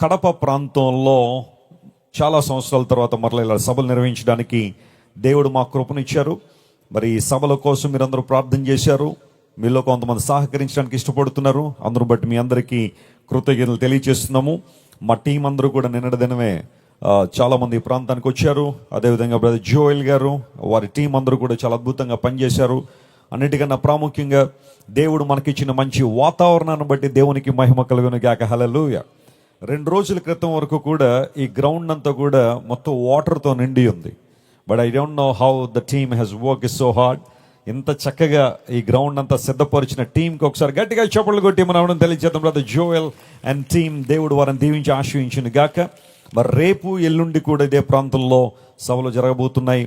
కడప ప్రాంతంలో చాలా సంవత్సరాల తర్వాత మరలా ఇలా సభలు నిర్వహించడానికి దేవుడు మా కృపనిచ్చారు. మరి ఈ సభల కోసం మీరందరూ ప్రార్థన చేశారు. మీలో కొంతమంది సహకరించడానికి ఇష్టపడుతున్నారు. అందరూ బట్టి మీ అందరికీ కృతజ్ఞతలు తెలియజేస్తున్నాము. మా టీం అందరూ కూడా నిన్నటి దినమే చాలామంది ఈ ప్రాంతానికి వచ్చారు. అదేవిధంగా బ్రదర్ జోయల్ గారు, వారి టీం అందరూ కూడా చాలా అద్భుతంగా పనిచేశారు. అన్నిటికన్నా ప్రాముఖ్యంగా దేవుడు మనకిచ్చిన మంచి వాతావరణాన్ని బట్టి దేవునికి మహిమ కలుగును గాక. హల్లెలూయా. 2 రోజుల క్రితం వరకు కూడా ఈ గ్రౌండ్ అంతా కూడా మొత్తం వాటర్తో నిండి ఉంది. But I don't know how the team has work is so hard. ఇంత చక్కగా ఈ గ్రౌండ్ అంతా సిద్ధపరిచిన టీంకి ఒకసారి గట్టిగా చప్పట్లు కొట్టి మనం తెలియజేద్దాం. బ్రదర్ జోయల్ అండ్ టీమ్, దేవుడు వారిని దీవించి ఆశీర్వదించును గాక. మరి రేపు ఎల్లుండి కూడా ఇదే ప్రాంతంలో సభలు జరగబోతున్నాయి.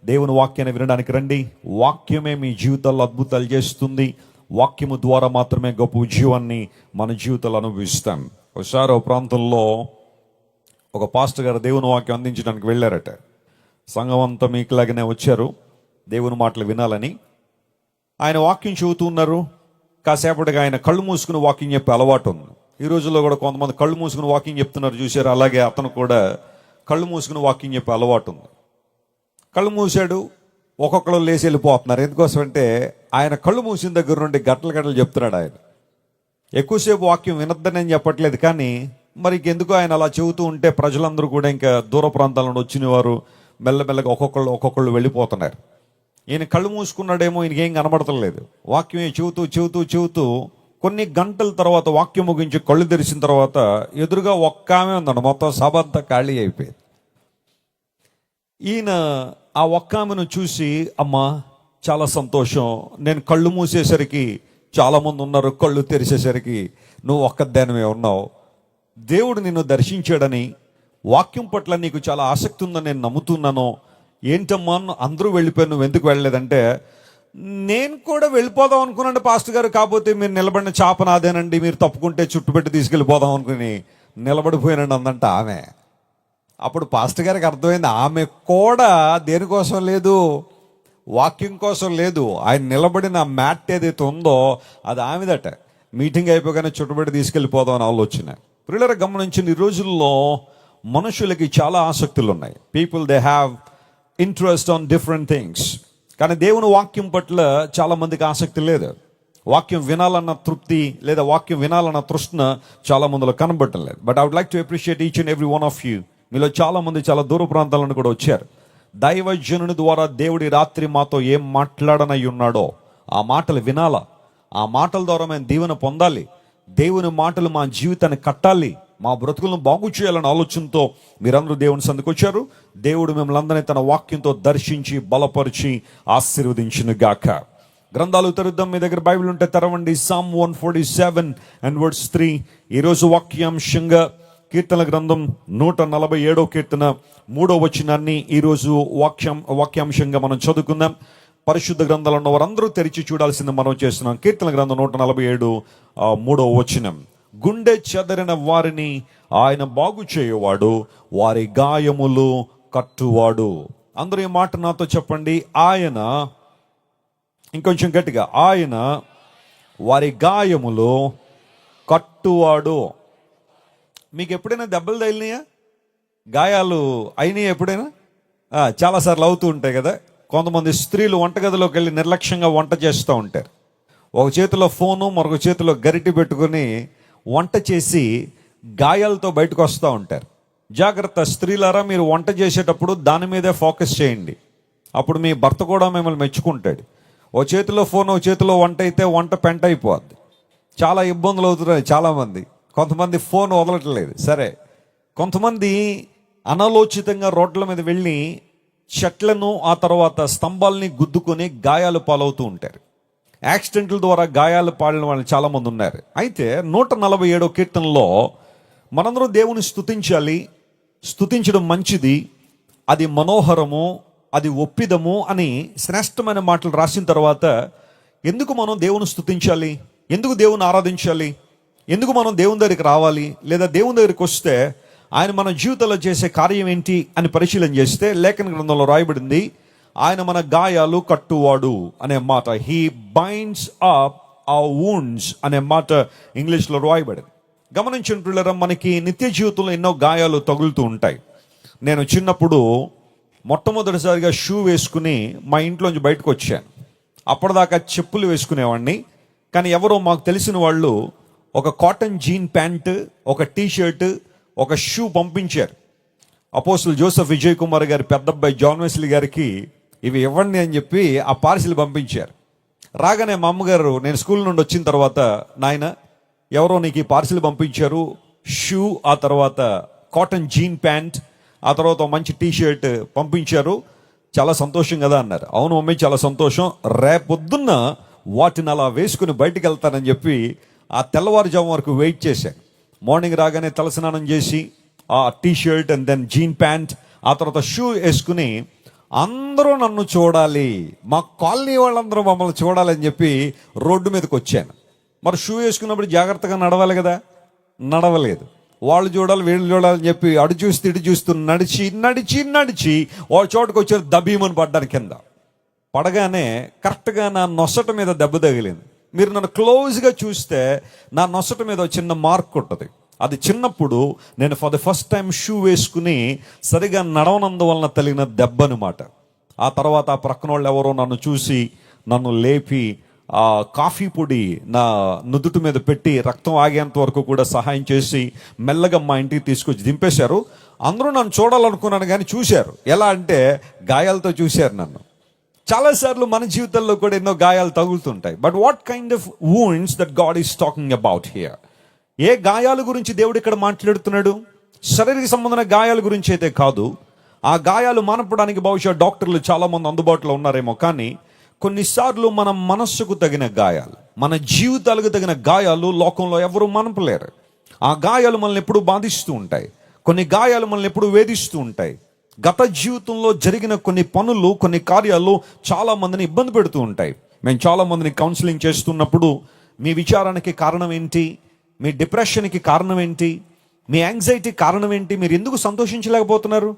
దేవుని వాక్యాన్ని వినడానికి రండి. వాక్యమే మీ జీవితాల్లో అద్భుతాలు చేస్తుంది. వాక్యము ద్వారా మాత్రమే గొప్ప జీవాన్ని మన జీవితాలు అనుభవిస్తాం. ఒకసారి ఒక ప్రాంతంలో ఒక పాస్టర్ గారు దేవుని వాక్యం అందించడానికి వెళ్ళారట. సంఘం అంతా మీకులాగానే వచ్చారు దేవుని మాటలు వినాలని. ఆయన వాక్యం చెబుతూ ఉన్నారు. కాసేపటిగా ఆయన కళ్ళు మూసుకుని వాక్యం చెప్పే అలవాటు ఉంది. ఈ రోజుల్లో కూడా కొంతమంది కళ్ళు మూసుకుని వాక్యం చెప్తున్నారు చూశారు. అలాగే అతను కూడా కళ్ళు మూసుకుని వాక్యం చెప్పే అలవాటు ఉంది. కళ్ళు మూసాడు, ఒక్కొక్కరు లేచి వెళ్ళిపోతున్నారు. ఎందుకోసం అంటే ఆయన కళ్ళు మూసిన దగ్గర నుండి గంటలు చెప్తున్నాడు. ఆయన ఎక్కువసేపు వాక్యం వినొద్దని నేను చెప్పట్లేదు, కానీ మరి ఎందుకు ఆయన అలా చెబుతూ ఉంటే ప్రజలందరూ కూడా ఇంకా దూర ప్రాంతాల నుండి వచ్చిన వారు మెల్లమెల్లగా ఒక్కొక్కళ్ళు వెళ్ళిపోతున్నారు. ఈయన కళ్ళు మూసుకున్నాడేమో, ఈయనకేం కనబడతలేదు. వాక్యం చెబుతూ కొన్ని గంటల తర్వాత వాక్యం ముగించి కళ్ళు తెరిచిన తర్వాత ఎదురుగా ఒక్క ఆమె ఉందండి. మొత్తం సభ అంతా ఖాళీ అయిపోయింది. ఈయన ఆ ఒక్క ఆమెను చూసి, అమ్మా చాలా సంతోషం, నేను కళ్ళు మూసేసరికి చాలామంది ఉన్నారు, కళ్ళు తెరిచేసరికి నువ్వు ఒక్కదానివే ఉన్నావు. దేవుడు నిన్ను దర్శించాడని, వాక్యం పట్ల నీకు చాలా ఆసక్తి ఉందని నేను నమ్ముతున్నాను. ఏంటమ్మా అందరూ వెళ్ళిపోయి నువ్వు ఎందుకు వెళ్ళలేదంటే, నేను కూడా వెళ్ళిపోదాం అనుకున్నాను పాస్టర్ గారు, కాకపోతే మీరు నిలబడిన చాప నాదేనండి, మీరు తప్పుకుంటే చుట్టుపెట్టి తీసుకెళ్ళిపోదాం అనుకుని నిలబడిపోయానండి అందంట ఆమె. అప్పుడు పాస్టర్ గారికి అర్థమైంది ఆమె కూడా దేనికోసం లేదు, వాక్యం కోసం లేదు. ఆయన నిలబడిన మ్యాట్ ఏదైతే ఉందో అది ఆమెదట. మీటింగ్ అయిపోగానే చుట్టుపెట్టి తీసుకెళ్ళిపోదాం అని ఆలోచన. పిల్లల గమనించిన ఈ రోజుల్లో మనుషులకి చాలా ఆసక్తులు ఉన్నాయి. People they have interest on different things. కానీ దేవుని వాక్యం పట్ల చాలా మందికి ఆసక్తి లేదు. వాక్యం వినాలన్న తృప్తి లేదా వాక్యం వినాలన్న తృష్ణ చాలా మందిలో కనబడటం లేదు. But I would like to appreciate each and every one of you. మీలో చాలా మంది చాలా దూర ప్రాంతాల నుండి కూడా వచ్చారు. దైవజనుని ద్వారా దేవుడి రాత్రి మాతో ఏం మాట్లాడనై ఉన్నాడో ఆ మాటలు వినాలా, ఆ మాటల ద్వారా మేము దీవెన పొందాలి, దేవుని మాటలు మా జీవితాన్ని కట్టాలి, మా బ్రతుకులను బాగు చేయాలన్న ఆలోచనతో మీరందరూ దేవుని సందుకు వచ్చారు. దేవుడు మిమ్మల్ని అందరినీ తన వాక్యంతో దర్శించి బలపరిచి ఆశీర్వదించును గాక. గ్రంథాలు తెరుద్దాం. మీ దగ్గర బైబిల్ ఉంటే తెరవండి. Psalm 147 and verse 3. ఈరోజు వాక్యాంశంగా కీర్తన గ్రంథం 147వ కీర్తన 3వ వచనాన్ని ఈరోజు వాక్యాంశంగా మనం చదువుకుందాం. పరిశుద్ధ గ్రంథాలు ఉన్న వారందరూ తెరిచి చూడాల్సింది మనం చేస్తున్నాం. కీర్తన గ్రంథం 147 3వ వచనం. గుండె చెదరిన వారిని ఆయన బాగు చేయువాడు, వారి గాయములు కట్టువాడు. అందరూ ఈ మాట నాతో చెప్పండి. ఆయన, ఇంకొంచెం గట్టిగా, ఆయన వారి గాయములు కట్టువాడు. మీకు ఎప్పుడైనా దెబ్బలు తగిలినాయా? గాయాలు అయినాయి ఎప్పుడైనా? చాలాసార్లు అవుతూ ఉంటాయి కదా. కొంతమంది స్త్రీలు వంటగదిలోకి వెళ్ళి నిర్లక్ష్యంగా వంట చేస్తూ ఉంటారు. ఒక చేతిలో ఫోను, మరొక చేతిలో గరిటె పెట్టుకొని వంట చేసి గాయాలతో బయటకు వస్తూ ఉంటారు. జాగ్రత్త స్త్రీలారా, మీరు వంట చేసేటప్పుడు దాని మీదే ఫోకస్ చేయండి. అప్పుడు మీ భర్త కూడా మిమ్మల్ని మెచ్చుకుంటాడు. ఓ చేతిలో ఫోన్, ఓ చేతిలో వంట అయితే వంట పెంట అయిపోద్ది. చాలా ఇబ్బందులు అవుతున్నాయి చాలామంది. కొంతమంది ఫోన్ వదలట్లేదు. సరే, కొంతమంది అనాలోచితంగా రోడ్ల మీద వెళ్ళి చెట్లను ఆ తర్వాత స్తంభాలని గుద్దుకొని గాయాలు పాలవుతూ ఉంటారు. యాక్సిడెంట్ల ద్వారా గాయాలు పాడిన వాళ్ళు చాలామంది ఉన్నారు. అయితే 147వ కీర్తనలో మనందరం దేవుని స్తుతించాలి. స్తుతించడం మంచిది, అది మనోహరము, అది ఒప్పిదము అని శ్రేష్టమైన మాటలు రాసిన తర్వాత ఎందుకు మనం దేవుని స్తుతించాలి, ఎందుకు దేవుని ఆరాధించాలి, ఎందుకు మనం దేవుని దగ్గరికి రావాలి, లేదా దేవుని దగ్గరికి వస్తే ఆయన మన జీవితంలో చేసే కార్యం ఏంటి అని పరిశీలన చేస్తే లేఖన గ్రంథంలో రాయబడింది, ఆయన మన గాయాలు కట్టువాడు అనే మాట. He binds up hour wounds అనే మాట ఇంగ్లీష్లో రాయబడింది. గమనించిన పిల్లరా, మనకి నిత్య జీవితంలో ఎన్నో గాయాలు తగులుతూ ఉంటాయి. నేను చిన్నప్పుడు మొట్టమొదటిసారిగా షూ వేసుకుని మా ఇంట్లోంచి బయటకు వచ్చాను. అప్పటిదాకా చెప్పులు వేసుకునేవాడిని. కానీ ఎవరో మాకు తెలిసిన వాళ్ళు ఒక కాటన్ జీన్ ప్యాంట్, ఒక టీ షర్ట్, ఒక షూ పంపించారు. అపోస్తులు జోసెఫ్ విజయ్ కుమార్ గారి పెద్దబ్బాయి జాన్ వెస్లీ గారికి ఇవి ఇవ్వండి అని చెప్పి ఆ పార్సిల్ పంపించారు. రాగానే మా అమ్మగారు, నేను స్కూల్ నుండి వచ్చిన తర్వాత, నాయన ఎవరో నీకు ఈ పార్సిల్ పంపించారు, షూ, ఆ తర్వాత కాటన్ జీన్ ప్యాంట్, ఆ తర్వాత మంచి టీ షర్ట్ పంపించారు, చాలా సంతోషం కదా అన్నారు. అవును మమ్మీ, చాలా సంతోషం, రేపొద్దున్న వాటిని అలా వేసుకుని బయటికి వెళ్తానని చెప్పి ఆ తెల్లవారుజాము వరకు వెయిట్ చేశాను. మార్నింగ్ రాగానే తలస్నానం చేసి ఆ T shirt and then jean pant, ఆ తర్వాత షూ వేసుకుని అందరూ నన్ను చూడాలి, మా కాలనీ వాళ్ళందరూ మమ్మల్ని చూడాలని చెప్పి రోడ్డు మీదకి వచ్చాను. మరి షూ వేసుకున్నప్పుడు జాగ్రత్తగా నడవాలి కదా, నడవలేదు. వాళ్ళు చూడాలి, వీళ్ళు చూడాలని చెప్పి అడు చూస్తూ ఇటు చూస్తూ నడిచి నడిచి నడిచి వాళ్ళ చోటుకు వచ్చారు, దబీమని పడ్డాను కింద. పడగానే కరెక్ట్గా నా నొసట మీద దెబ్బ తగిలింది. మీరు నన్ను క్లోజ్గా చూస్తే నా నొసట మీద చిన్న మార్క్ ఉంటుంది. అది చిన్నప్పుడు నేను for the first time shoe వేసుకుని సరిగా నడవనందువలన తగిలిన దెబ్బ అనమాట. ఆ తర్వాత ఆ ప్రక్కన వాళ్ళు ఎవరో నన్ను చూసి నన్ను లేపి ఆ కాఫీ పొడి నా నుదుటి మీద పెట్టి రక్తం ఆగేంత వరకు కూడా సహాయం చేసి మెల్లగా మా ఇంటికి తీసుకొచ్చి దింపేశారు. అందరూ నన్ను చూడాలనుకున్నాను కానీ చూశారు. ఎలా అంటే గాయాలతో చూశారు నన్ను. చాలాసార్లు మన జీవితంలో కూడా ఎన్నో గాయాలు తగులుతుంటాయి. But what kind of wounds that God is talking about here? ఏ గాయాల గురించి దేవుడు ఇక్కడ మాట్లాడుతున్నాడు? శారీరక సంబంధమైన గాయాల గురించి అయితే కాదు. ఆ గాయాలు మానపడానికి బహుశా డాక్టర్లు చాలామంది అందుబాటులో ఉన్నారేమో, కానీ కొన్నిసార్లు మన మనస్సుకు తగిన గాయాలు, మన జీవితాలకు తగిన గాయాలు లోకంలో ఎవరు మనపలేరు. ఆ గాయాలు మనల్ని ఎప్పుడూ బాధిస్తూ ఉంటాయి. కొన్ని గాయాలు మనల్ని ఎప్పుడూ వేధిస్తూ ఉంటాయి. గత జీవితంలో జరిగిన కొన్ని పనులు, కొన్ని కార్యాలు చాలా మందిని ఇబ్బంది పెడుతూ ఉంటాయి. మేము చాలా మందిని కౌన్సిలింగ్ చేస్తున్నప్పుడు, మీ విచారానికి కారణం ఏంటి, మీ డిప్రెషన్కి కారణం ఏంటి, మీ యాంగ్జైటీ కారణం ఏంటి, మీరు ఎందుకు సంతోషించలేకపోతున్నారు,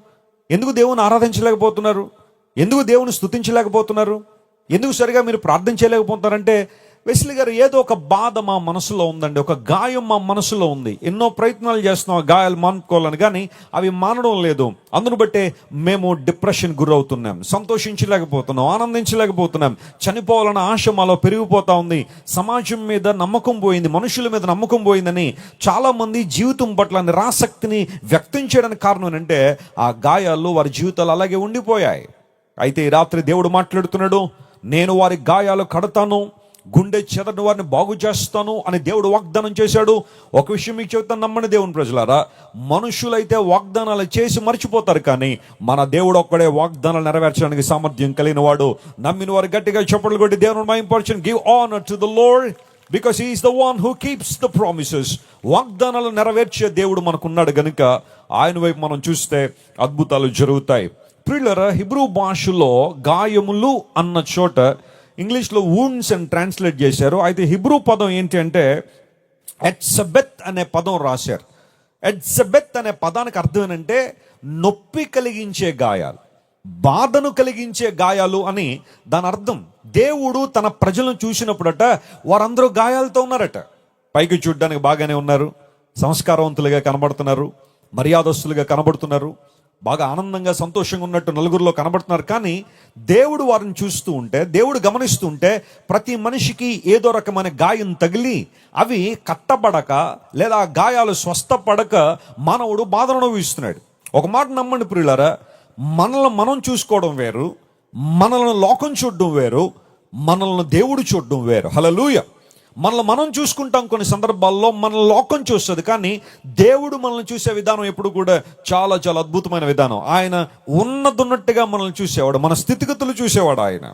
ఎందుకు దేవుని ఆరాధించలేకపోతున్నారు, ఎందుకు దేవుని స్తుతించలేకపోతున్నారు, ఎందుకు సరిగా మీరు ప్రార్థన చేయలేకపోతున్నారంటే, వెస్లీ గారు, ఏదో ఒక బాధ మా మనసులో ఉందండి, ఒక గాయం మా మనసులో ఉంది, ఎన్నో ప్రయత్నాలు చేస్తున్నాం ఆ గాయాలు మానుకోవాలని, కానీ అవి మానడం లేదు. అందును బట్టే మేము డిప్రెషన్ గురవుతున్నాం, సంతోషించలేకపోతున్నాం, ఆనందించలేకపోతున్నాం, చనిపోవాలన్న ఆశ మాలో పెరిగిపోతా ఉంది, సమాజం మీద నమ్మకం పోయింది, మనుషుల మీద నమ్మకం పోయిందని చాలామంది జీవితం పట్ల నిరాసక్తిని వ్యక్తం చేయడానికి కారణం ఏంటంటే ఆ గాయాలు వారి జీవితాలు అలాగే ఉండిపోయాయి. అయితే ఈ రాత్రి దేవుడు మాట్లాడుతున్నాడు, నేను వారి గాయాలు కడతాను, గుండె చెదరని వారిని బాగు చేస్తాను అని దేవుడు వాగ్దానం చేశాడు. ఒక విషయం మీకు చెబుతాను, నమ్మని దేవుని ప్రజలారా, మనుషులైతే వాగ్దానాలు చేసి మర్చిపోతారు, కానీ మన దేవుడు ఒక్కడే వాగ్దానాలు నెరవేర్చడానికి సామర్థ్యం కలిగిన వాడు. నమ్మిన వారు గట్టిగా చప్పట్లు కొట్టి దేవుని మహిమపరచండి. Give honour to the Lord because he is the one who keeps the promises. వాగ్దానాలు నెరవేర్చే దేవుడు మనకున్నాడు గనుక ఆయన వైపు మనం చూస్తే అద్భుతాలు జరుగుతాయి. ప్రియులారా, హిబ్రూ భాషలో గాయములు అన్న చోట ఇంగ్లీష్లో వూండ్స్ అని ట్రాన్స్లేట్ చేశారు. అయితే హిబ్రూ పదం ఏంటి అంటే ఎట్సబెత్ అనే పదం రాశారు. ఎట్సబెత్ అనే పదానికి అర్థం ఏంటంటే నొప్పి కలిగించే గాయాలు, బాధను కలిగించే గాయాలు అని దాని అర్థం. దేవుడు తన ప్రజలను చూసినప్పుడట వారందరూ గాయాలతో ఉన్నారట. పైకి చూడడానికి బాగానే ఉన్నారు, సంస్కారవంతులుగా కనబడుతున్నారు, మర్యాదస్తులుగా కనబడుతున్నారు, బాగా ఆనందంగా సంతోషంగా ఉన్నట్టు నలుగురిలో కనబడుతున్నారు. కానీ దేవుడు వారిని చూస్తూ ఉంటే, దేవుడు గమనిస్తూ ఉంటే ప్రతి మనిషికి ఏదో రకమైన గాయం తగిలి అవి కట్టబడక లేదా గాయాలు స్వస్థపడక మానవుడు బాధను అనుభవిస్తున్నాడు. ఒక మాట నమ్మండి ప్రియులారా, మనల్ని మనం చూసుకోవడం వేరు, మనల్ని లోకం చూడడం వేరు, మనల్ని దేవుడు చూడడం వేరు. హల్లెలూయా. మనల్ని మనం చూసుకుంటాం, కొన్ని సందర్భాల్లో మన లోకం చూస్తుంది, కానీ దేవుడు మనల్ని చూసే విధానం ఎప్పుడు కూడా చాలా చాలా అద్భుతమైన విధానం. ఆయన ఉన్నట్టుగా మనల్ని చూసేవాడు, మన స్థితిగతులు చూసేవాడు ఆయన.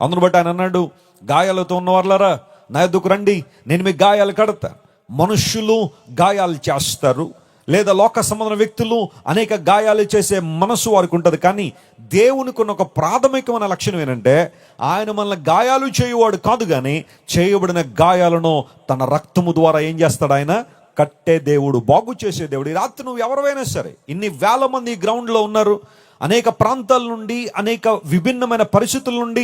అందును బట్టి ఆయన అన్నాడు, గాయాలతో ఉన్నవారులారా నా యొద్దకు రండి, నేను మీకు గాయాలు కడతా. మనుష్యులు గాయాలు చేస్తారు, లేదా లోక సంబంధమైన వ్యక్తులు అనేక గాయాలు చేసే మనసు వారికి ఉంటుంది, కానీ దేవునికి ఉన్న ఒక ప్రాథమికమైన లక్షణం ఏంటంటే ఆయన మనల్ని గాయాలు చేయువాడు కాదు, కానీ చేయబడిన గాయాలను తన రక్తము ద్వారా ఏం చేస్తాడు, ఆయన కట్టే దేవుడు, బాగు చేసే దేవుడు. ఈ రాత్రి నువ్వు ఎవరైనా సరే, ఇన్ని వేల మంది ఈ గ్రౌండ్లో ఉన్నారు, అనేక ప్రాంతాల నుండి, అనేక విభిన్నమైన పరిస్థితుల నుండి,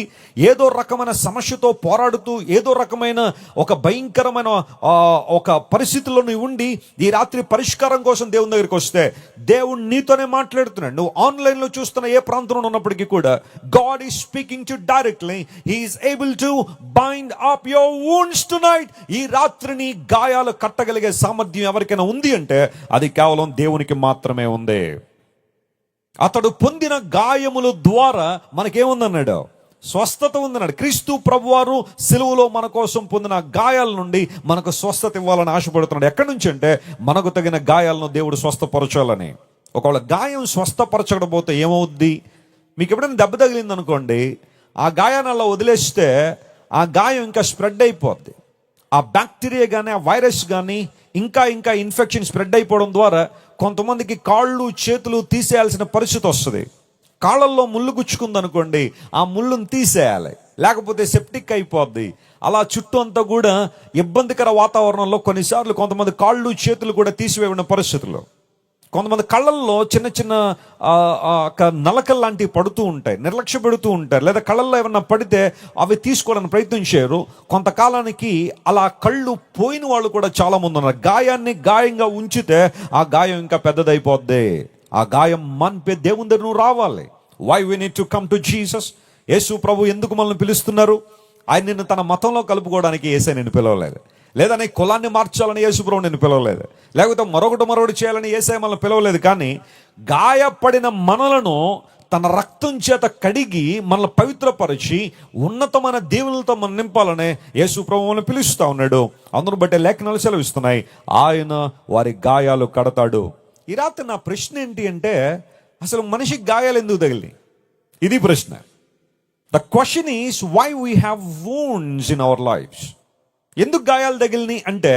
ఏదో రకమైన సమస్యతో పోరాడుతూ, ఏదో రకమైన ఒక భయంకరమైన ఒక పరిస్థితుల్లో నువ్వు ఉండి ఈ రాత్రి పరిష్కారం కోసం దేవుని దగ్గరికి వస్తే దేవుడు నీతోనే మాట్లాడుతున్నాడు. నువ్వు ఆన్లైన్లో చూస్తున్న ఏ ప్రాంతంలో ఉన్నప్పటికీ కూడా God is speaking to directly. He is able to bind up your wounds tonight. ఈ రాత్రిని గాయాలు కట్టగలిగే సామర్థ్యం ఎవరికైనా ఉంది అంటే అది కేవలం దేవునికి మాత్రమే ఉంది. అతడు పొందిన గాయముల ద్వారా మనకేముందన్నాడు? స్వస్థత ఉందన్నాడు. క్రీస్తు ప్రభువారు సిలువలో మన కోసం పొందిన గాయాల నుండి మనకు స్వస్థత ఇవ్వాలని ఆశపడుతున్నాడు. ఎక్కడి నుంచి అంటే మనకు తగిన గాయాలను దేవుడు స్వస్థపరచాలని. ఒకవేళ గాయం స్వస్థపరచకపోతే ఏమవుద్ది? మీకు ఎప్పుడైనా దెబ్బ తగిలింది అనుకోండి, ఆ గాయాన్ని అలా వదిలేస్తే ఆ గాయం ఇంకా స్ప్రెడ్ అయిపోద్ది. ఆ బ్యాక్టీరియా కానీ, ఆ వైరస్ కానీ ఇంకా ఇన్ఫెక్షన్ స్ప్రెడ్ అయిపోవడం ద్వారా కొంతమందికి కాళ్ళు చేతులు తీసేయాల్సిన పరిస్థితి వస్తుంది. కాళ్ళల్లో ముళ్ళు గుచ్చుకుందనుకోండి, ఆ ముళ్ళును తీసేయాలి, లేకపోతే సెప్టిక్ అయిపోద్ది. అలా చుట్టూ అంతా కూడా ఇబ్బందికర వాతావరణంలో కొన్నిసార్లు కొంతమంది కాళ్ళు చేతులు కూడా తీసివేయబడిన పరిస్థితుల్లో, కొంతమంది కళ్ళల్లో చిన్న చిన్న నలకలు లాంటివి పడుతూ ఉంటాయి, నిర్లక్ష్య పెడుతూ ఉంటారు, లేదా కళ్ళల్లో ఏమన్నా పడితే అవి తీసుకోవడానికి ప్రయత్నం చేయరు. కొంతకాలానికి అలా కళ్ళు పోయిన వాళ్ళు కూడా చాలా మంది ఉన్నారు. గాయాన్ని గాయంగా ఉంచితే ఆ గాయం ఇంకా పెద్దదైపోద్ది. ఆ గాయం మన్పే దేవుని దగ్గర నువ్వు రావాలి. Why we need to come to Jesus. Yesu ప్రభు ఎందుకు మనల్ని పిలుస్తున్నారు? ఆయన నిన్ను తన మతంలో కలుపుకోవడానికి యేసే నిన్ను పిలవలేదు, లేదా నీ కులాన్ని మార్చాలని యేసు ప్రభు నిన్ను పిలవలేదు, లేకపోతే మరొకటి చేయాలని యేసే మనల్ని పిలవలేదు. కానీ గాయపడిన మనలను తన రక్తం చేత కడిగి మనల్ని పవిత్రపరిచి ఉన్నతమైన దేవునితో మనం నింపాలనే యేసు ప్రభు మనల్ని పిలుస్తూ ఉన్నాడు. అందును బట్టి లేఖనాలు సెలవిస్తున్నాయి, ఆయన వారి గాయాలు కడతాడు. ఈ రాత్రి నా ప్రశ్న ఏంటి అంటే, అసలు మనిషికి గాయాలు ఎందుకు తగిలినాయి? ఇది ప్రశ్న. The question is why we have wounds in our lives. ఎందుకు గాయాలు తగిలినాయి అంటే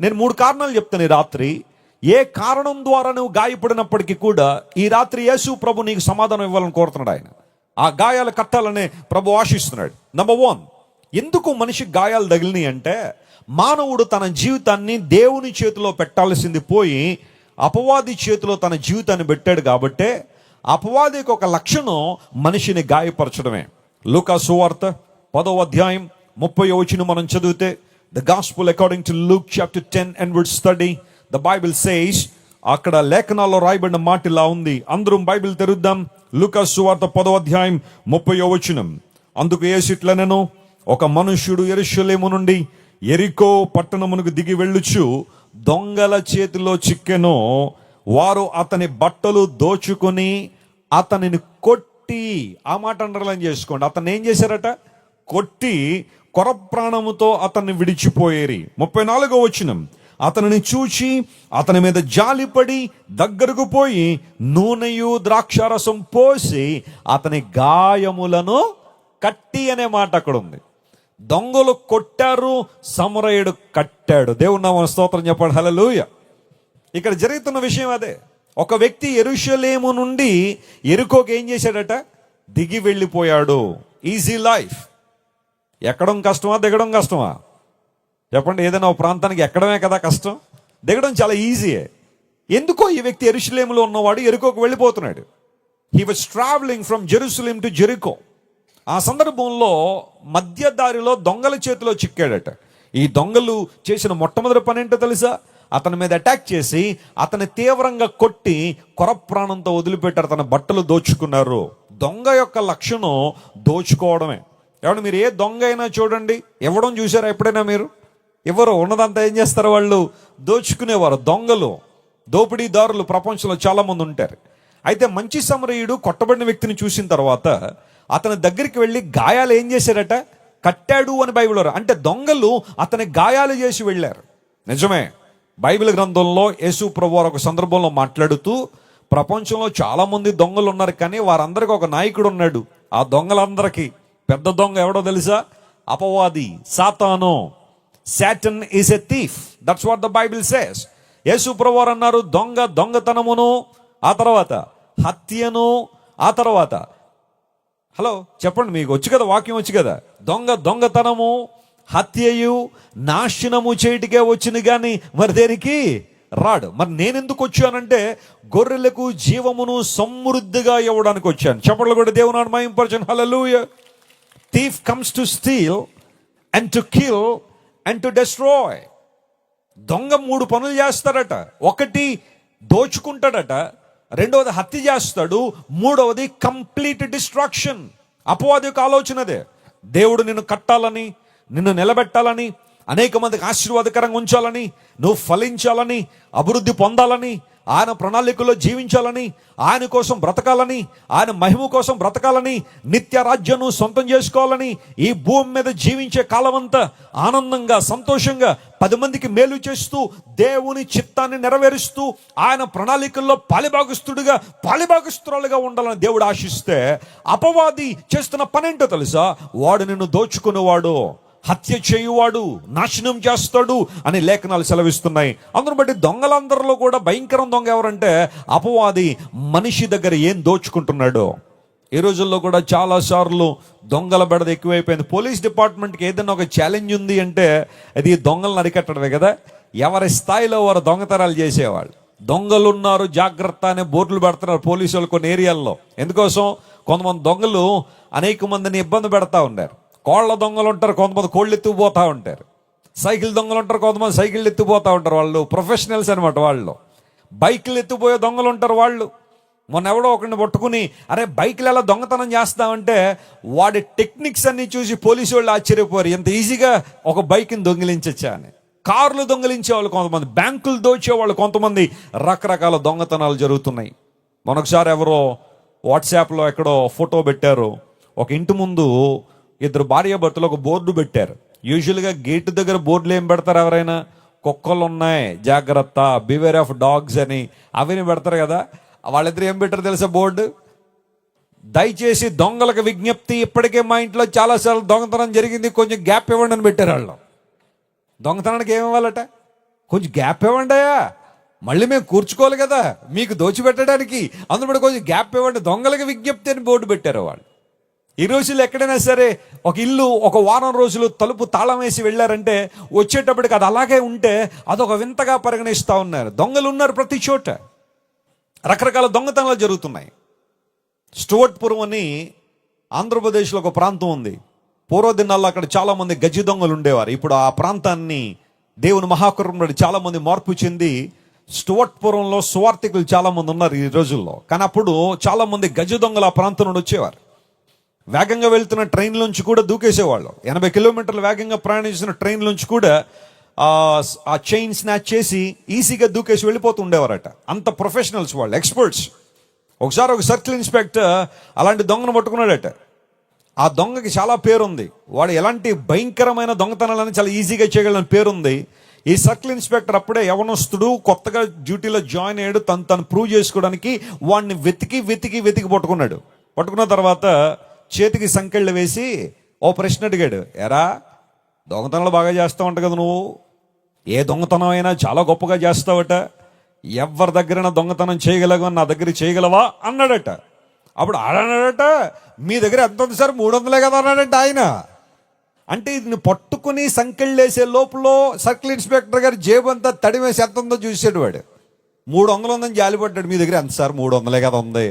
నేను 3 కారణాలు చెప్తాను ఈ రాత్రి. ఏ కారణం ద్వారా నువ్వు గాయపడినప్పటికీ కూడా ఈ రాత్రి యేసు ప్రభు నీకు సమాధానం ఇవ్వాలని కోరుతున్నాడు. ఆయన ఆ గాయాలు కట్టాలని ప్రభు ఆశిస్తున్నాడు. నంబర్ 1, ఎందుకు మనిషికి గాయాలు తగిలినాయి అంటే, మానవుడు తన జీవితాన్ని దేవుని చేతిలో పెట్టాల్సింది పోయి అపవాది చేతిలో తన జీవితాన్ని పెట్టాడు. కాబట్టే అపవాదికి ఒక లక్షణం మనిషిని గాయపరచడమే. లూకా సువార్త 10వ అధ్యాయం 30వ వచనం మనం చదివితే, The Gospel according to Luke chapter 10 and verse 30, the Bible says, అక్కడ లేఖనాల్లో రాయబడిన మాట ఇలా ఉంది. అందరం బైబిల్ తెరుద్దాం. లూకా సువార్త 10వ అధ్యాయం 30వ వచనం. అందుకు యేసు ఇట్లనెను, ఒక మనుష్యుడు యెరూషలేము నుండి యెరికో పట్టణమునకు దిగి వెళ్ళుచు దొంగల చేతిలో చిక్కెను. వారు అతని బట్టలు దోచుకొని అతనిని కొట్టి, ఆ మాట అండర్లైన్ చేసుకోండి, అతన్ని ఏం చేశారట? కొట్టి కొరప్రాణముతో అతన్ని విడిచిపోయేరి. 34వ వచనం, అతనిని చూచి అతని మీద జాలిపడి దగ్గరకు పోయి నూనెయు ద్రాక్షారసం పోసి అతని గాయములను కట్టి అనే మాట అక్కడ ఉంది. దొంగలు కొట్టారు, సమరయుడు కట్టాడు. దేవుని నామమున స్తోత్రం చెప్పండి, హల్లెలూయా. ఇక్కడ జరుగుతున్న విషయం అదే. ఒక వ్యక్తి యెరూషలేము నుండి యెరికోకి ఏం చేశాడట? దిగి వెళ్ళిపోయాడు. Easy life. ఎక్కడం కష్టమా, దిగడం కష్టమా? చెప్పండి. ఏదైనా ఒక ప్రాంతానికి ఎక్కడమే కదా కష్టం, దిగడం చాలా ఈజీయే. ఎందుకో ఈ వ్యక్తి యెరూషలేములో ఉన్నవాడు యెరికోకు వెళ్ళిపోతున్నాడు. He was travelling from Jerusalem to Jericho. ఆ సందర్భంలో మధ్య దారిలో దొంగల చేతిలో చిక్కాడట. ఈ దొంగలు చేసిన మొట్టమొదటి పని ఏంటో తెలుసా? అతని మీద అటాక్ చేసి అతని తీవ్రంగా కొట్టి కొరప్రాణంతో వదిలిపెట్టారు. తన బట్టలు దోచుకున్నారు. దొంగ యొక్క లక్షణం దోచుకోవడమే. ఎవరు మీరు ఏ దొంగ అయినా చూడండి, ఇవ్వడం చూసారా ఎప్పుడైనా మీరు? ఎవరు ఉన్నదంతా ఏం చేస్తారు? వాళ్ళు దోచుకునేవారు. దొంగలు, దోపిడీదారులు ప్రపంచంలో చాలా మంది ఉంటారు. అయితే మంచి సమరయుడు కొట్టబడిన వ్యక్తిని చూసిన తర్వాత అతని దగ్గరికి వెళ్ళి గాయాలు ఏం చేశారట? కట్టాడు అని బైబిల్. అంటే దొంగలు అతని గాయాలు చేసి వెళ్ళారు. నిజమే. బైబిల్ గ్రంథంలో యేసు ప్రభువారు ఒక సందర్భంలో మాట్లాడుతూ, ప్రపంచంలో చాలా మంది దొంగలు ఉన్నారు, కానీ వారందరికీ ఒక నాయకుడు ఉన్నాడు. ఆ దొంగలందరికీ పెద్ద దొంగ ఎవడో తెలుసా? అపవాది, సాతాను. Satan is a thief. That's what the Bible says. యేసు ప్రభువారు అన్నారు, దొంగ దొంగతనమును, ఆ తర్వాత హత్యను, ఆ తర్వాత హలో చెప్పండి, మీకు వచ్చు కదా, వాక్యం వచ్చు కదా. దొంగ దొంగతనము, హత్యయు, నాశనము చేయటికే వచ్చింది, కానీ మరి దేనికి? రాడు. మరి నేను ఎందుకు వచ్చానంటే గొర్రెలకు జీవమును సమృద్ధిగా ఇవ్వడానికి వచ్చాను. చెప్పట్లు కూడా దేవుని మహిమపరచండి. Hallelujah. Thief comes to steal and to kill and to destroy. దొంగ 3 పనులు చేస్తాడట. ఒకటి దోచుకుంటాడట, రెండవది హత్య చేస్తాడు, మూడవది కంప్లీట్ డిస్ట్రాక్షన్. అపవాది యొక్క ఆలోచనదే. దేవుడు నిన్ను కట్టాలని, నిన్ను నిలబెట్టాలని, అనేక మందికి ఆశీర్వాదకరంగా ఉంచాలని, నువ్వు ఫలించాలని, అభివృద్ధి పొందాలని, ఆయన ప్రణాళికలో జీవించాలని, ఆయన కోసం బ్రతకాలని, ఆయన మహిమ కోసం బ్రతకాలని, నిత్య రాజ్యాన్ని సొంతం చేసుకోవాలని, ఈ భూమి మీద జీవించే కాలమంతా ఆనందంగా సంతోషంగా 10 మందికి మేలు చేస్తూ దేవుని చిత్తాన్ని నెరవేరుస్తూ ఆయన ప్రణాళికల్లో పాలిభాగస్తురాలుగా ఉండాలని దేవుడు ఆశిస్తే, అపవాది చేస్తున్న పనేంటో తెలుసా? వాడు నిన్ను దోచుకునేవాడు, హత్య చేయువాడు, నాశనం చేస్తాడు అని లేఖనాలు సెలవిస్తున్నాయి. అందును బట్టి దొంగలందరిలో కూడా భయంకరం దొంగ ఎవరంటే అపవాది మనిషి దగ్గర ఏం దోచుకుంటున్నాడో. ఈ రోజుల్లో కూడా చాలాసార్లు దొంగల బెడద ఎక్కువైపోయింది. పోలీస్ డిపార్ట్మెంట్కి ఏదైనా ఒక ఛాలెంజ్ ఉంది అంటే అది దొంగలను అరికట్టడమే కదా. ఎవరి స్థాయిలో వారు దొంగతనాలు చేసేవాళ్ళు. దొంగలు ఉన్నారు జాగ్రత్త అనే బోర్డులు పెడుతున్నారు పోలీసు వాళ్ళు కొన్ని ఏరియాల్లో. ఎందుకోసం? కొంతమంది దొంగలు అనేక మందిని ఇబ్బంది పెడతా ఉన్నారు. కోళ్ళ దొంగలు ఉంటారు, కొంతమంది కోళ్ళు ఎత్తుకుపోతూ ఉంటారు. సైకిల్ దొంగలు ఉంటారు, కొంతమంది సైకిళ్ళు ఎత్తుకుపోతూ ఉంటారు. వాళ్ళు ప్రొఫెషనల్స్ అనమాట. వాళ్ళు బైకులు ఎత్తుకుపోయే దొంగలు ఉంటారు. వాళ్ళు మొన్న ఎవడో ఒకరిని పట్టుకుని, అరే బైకులు ఎలా దొంగతనం చేస్తామంటే వాడి టెక్నిక్స్ అన్ని చూసి పోలీసు వాళ్ళు ఆశ్చర్యపోయారు, ఎంత ఈజీగా ఒక బైక్ని దొంగిలించచ్చా అని. కార్లు దొంగిలించేవాళ్ళు కొంతమంది, బ్యాంకులు దోచేవాళ్ళు కొంతమంది, రకరకాల దొంగతనాలు జరుగుతున్నాయి. మొన్నొకసారి ఎవరో వాట్సాప్లో ఎక్కడో ఫోటో పెట్టారు. ఒక ఇంటి ముందు 2 భార్యాభర్తలు ఒక బోర్డు పెట్టారు. యూజువల్గా గేటు దగ్గర బోర్డులు ఏం పెడతారు? ఎవరైనా కుక్కలు ఉన్నాయి జాగ్రత్త, బివేర్ ఆఫ్ డాగ్స్ అని అవిని పెడతారు కదా. వాళ్ళిద్దరు ఏం పెట్టారు తెలుసా? బోర్డు, దయచేసి దొంగలకు విజ్ఞప్తి, ఇప్పటికే మా ఇంట్లో చాలాసార్లు దొంగతనం జరిగింది, కొంచెం గ్యాప్ ఇవ్వండి అని పెట్టారు. వాళ్ళు దొంగతనానికి ఏమి ఇవ్వాలట? కొంచెం గ్యాప్ ఇవ్వండి అయ్యా, మళ్ళీ మేము కూర్చుకోవాలి కదా మీకు దోచిపెట్టడానికి, అందులో కొంచెం గ్యాప్ ఇవ్వండి, దొంగలకు విజ్ఞప్తి అని బోర్డు పెట్టారు వాళ్ళు. ఈ రోజుల్లో ఎక్కడైనా సరే ఒక ఇల్లు ఒక వారం రోజులు తలుపు తాళం వేసి వెళ్ళారంటే వచ్చేటప్పటికి అది అలాగే ఉంటే అదొక వింతగా పరిగణిస్తూ ఉన్నారు. దొంగలు ఉన్నారు ప్రతి చోట, రకరకాల దొంగతనాలు జరుగుతున్నాయి. స్టువర్ట్పురం అని ఆంధ్రప్రదేశ్లో ఒక ప్రాంతం ఉంది. పూర్వదినాల్లో అక్కడ చాలామంది గజ్జి దొంగలు ఉండేవారు. ఇప్పుడు ఆ ప్రాంతాన్ని దేవుని మహాకరుణుడు చాలామంది మార్పు చెంది స్టువర్ట్పురంలో సువార్థికులు చాలామంది ఉన్నారు ఈ రోజుల్లో. కానీ అప్పుడు చాలామంది గజ్జి దొంగలు ఆ ప్రాంతం నుండి వచ్చేవారు. వేగంగా వెళ్తున్న ట్రైన్లోంచి కూడా దూకేసేవాళ్ళు. 80 కిలోమీటర్లు వేగంగా ప్రయాణించిన ట్రైన్లోంచి కూడా ఆ చైన్ స్నాచ్ చేసి ఈజీగా దూకేసి వెళ్ళిపోతూ ఉండేవారట. అంత ప్రొఫెషనల్స్ వాళ్ళు, ఎక్స్పర్ట్స్. ఒకసారి ఒక సర్కిల్ ఇన్స్పెక్టర్ అలాంటి దొంగను పట్టుకున్నాడట. ఆ దొంగకి చాలా పేరుంది. వాడు ఎలాంటి భయంకరమైన దొంగతనాలని చాలా ఈజీగా చేయగలని పేరుంది. ఈ సర్కిల్ ఇన్స్పెక్టర్ అప్పుడే యవనస్తుడు, కొత్తగా డ్యూటీలో జాయిన్ అయ్యాడు. తను ప్రూవ్ చేసుకోవడానికి వాడిని వెతికి పట్టుకున్నాడు. పట్టుకున్న తర్వాత చేతికి సంకెళ్ళు వేసి ఓ ప్రశ్న అడిగాడు. ఎరా, దొంగతనాలు బాగా చేస్తావు అంట కదా నువ్వు, ఏ దొంగతనం అయినా చాలా గొప్పగా చేస్తావట, ఎవరి దగ్గరైనా దొంగతనం చేయగలవా, నా దగ్గర చేయగలవా అన్నాడట. అప్పుడు ఆడన్నాడట, మీ దగ్గర ఎంత ఉంది సార్? 300 కదా అన్నాడంట ఆయన. అంటే ఇది పట్టుకుని సంకెళ్ళు వేసే లోపల సర్కిల్ ఇన్స్పెక్టర్ గారు జేబు అంతా తడిమేసి ఎంత ఉందో చూసాడు. వాడు 300 ఉందని జాలిపడ్డాడు. మీ దగ్గర ఎంత సార్? 300 కదా ఉంది,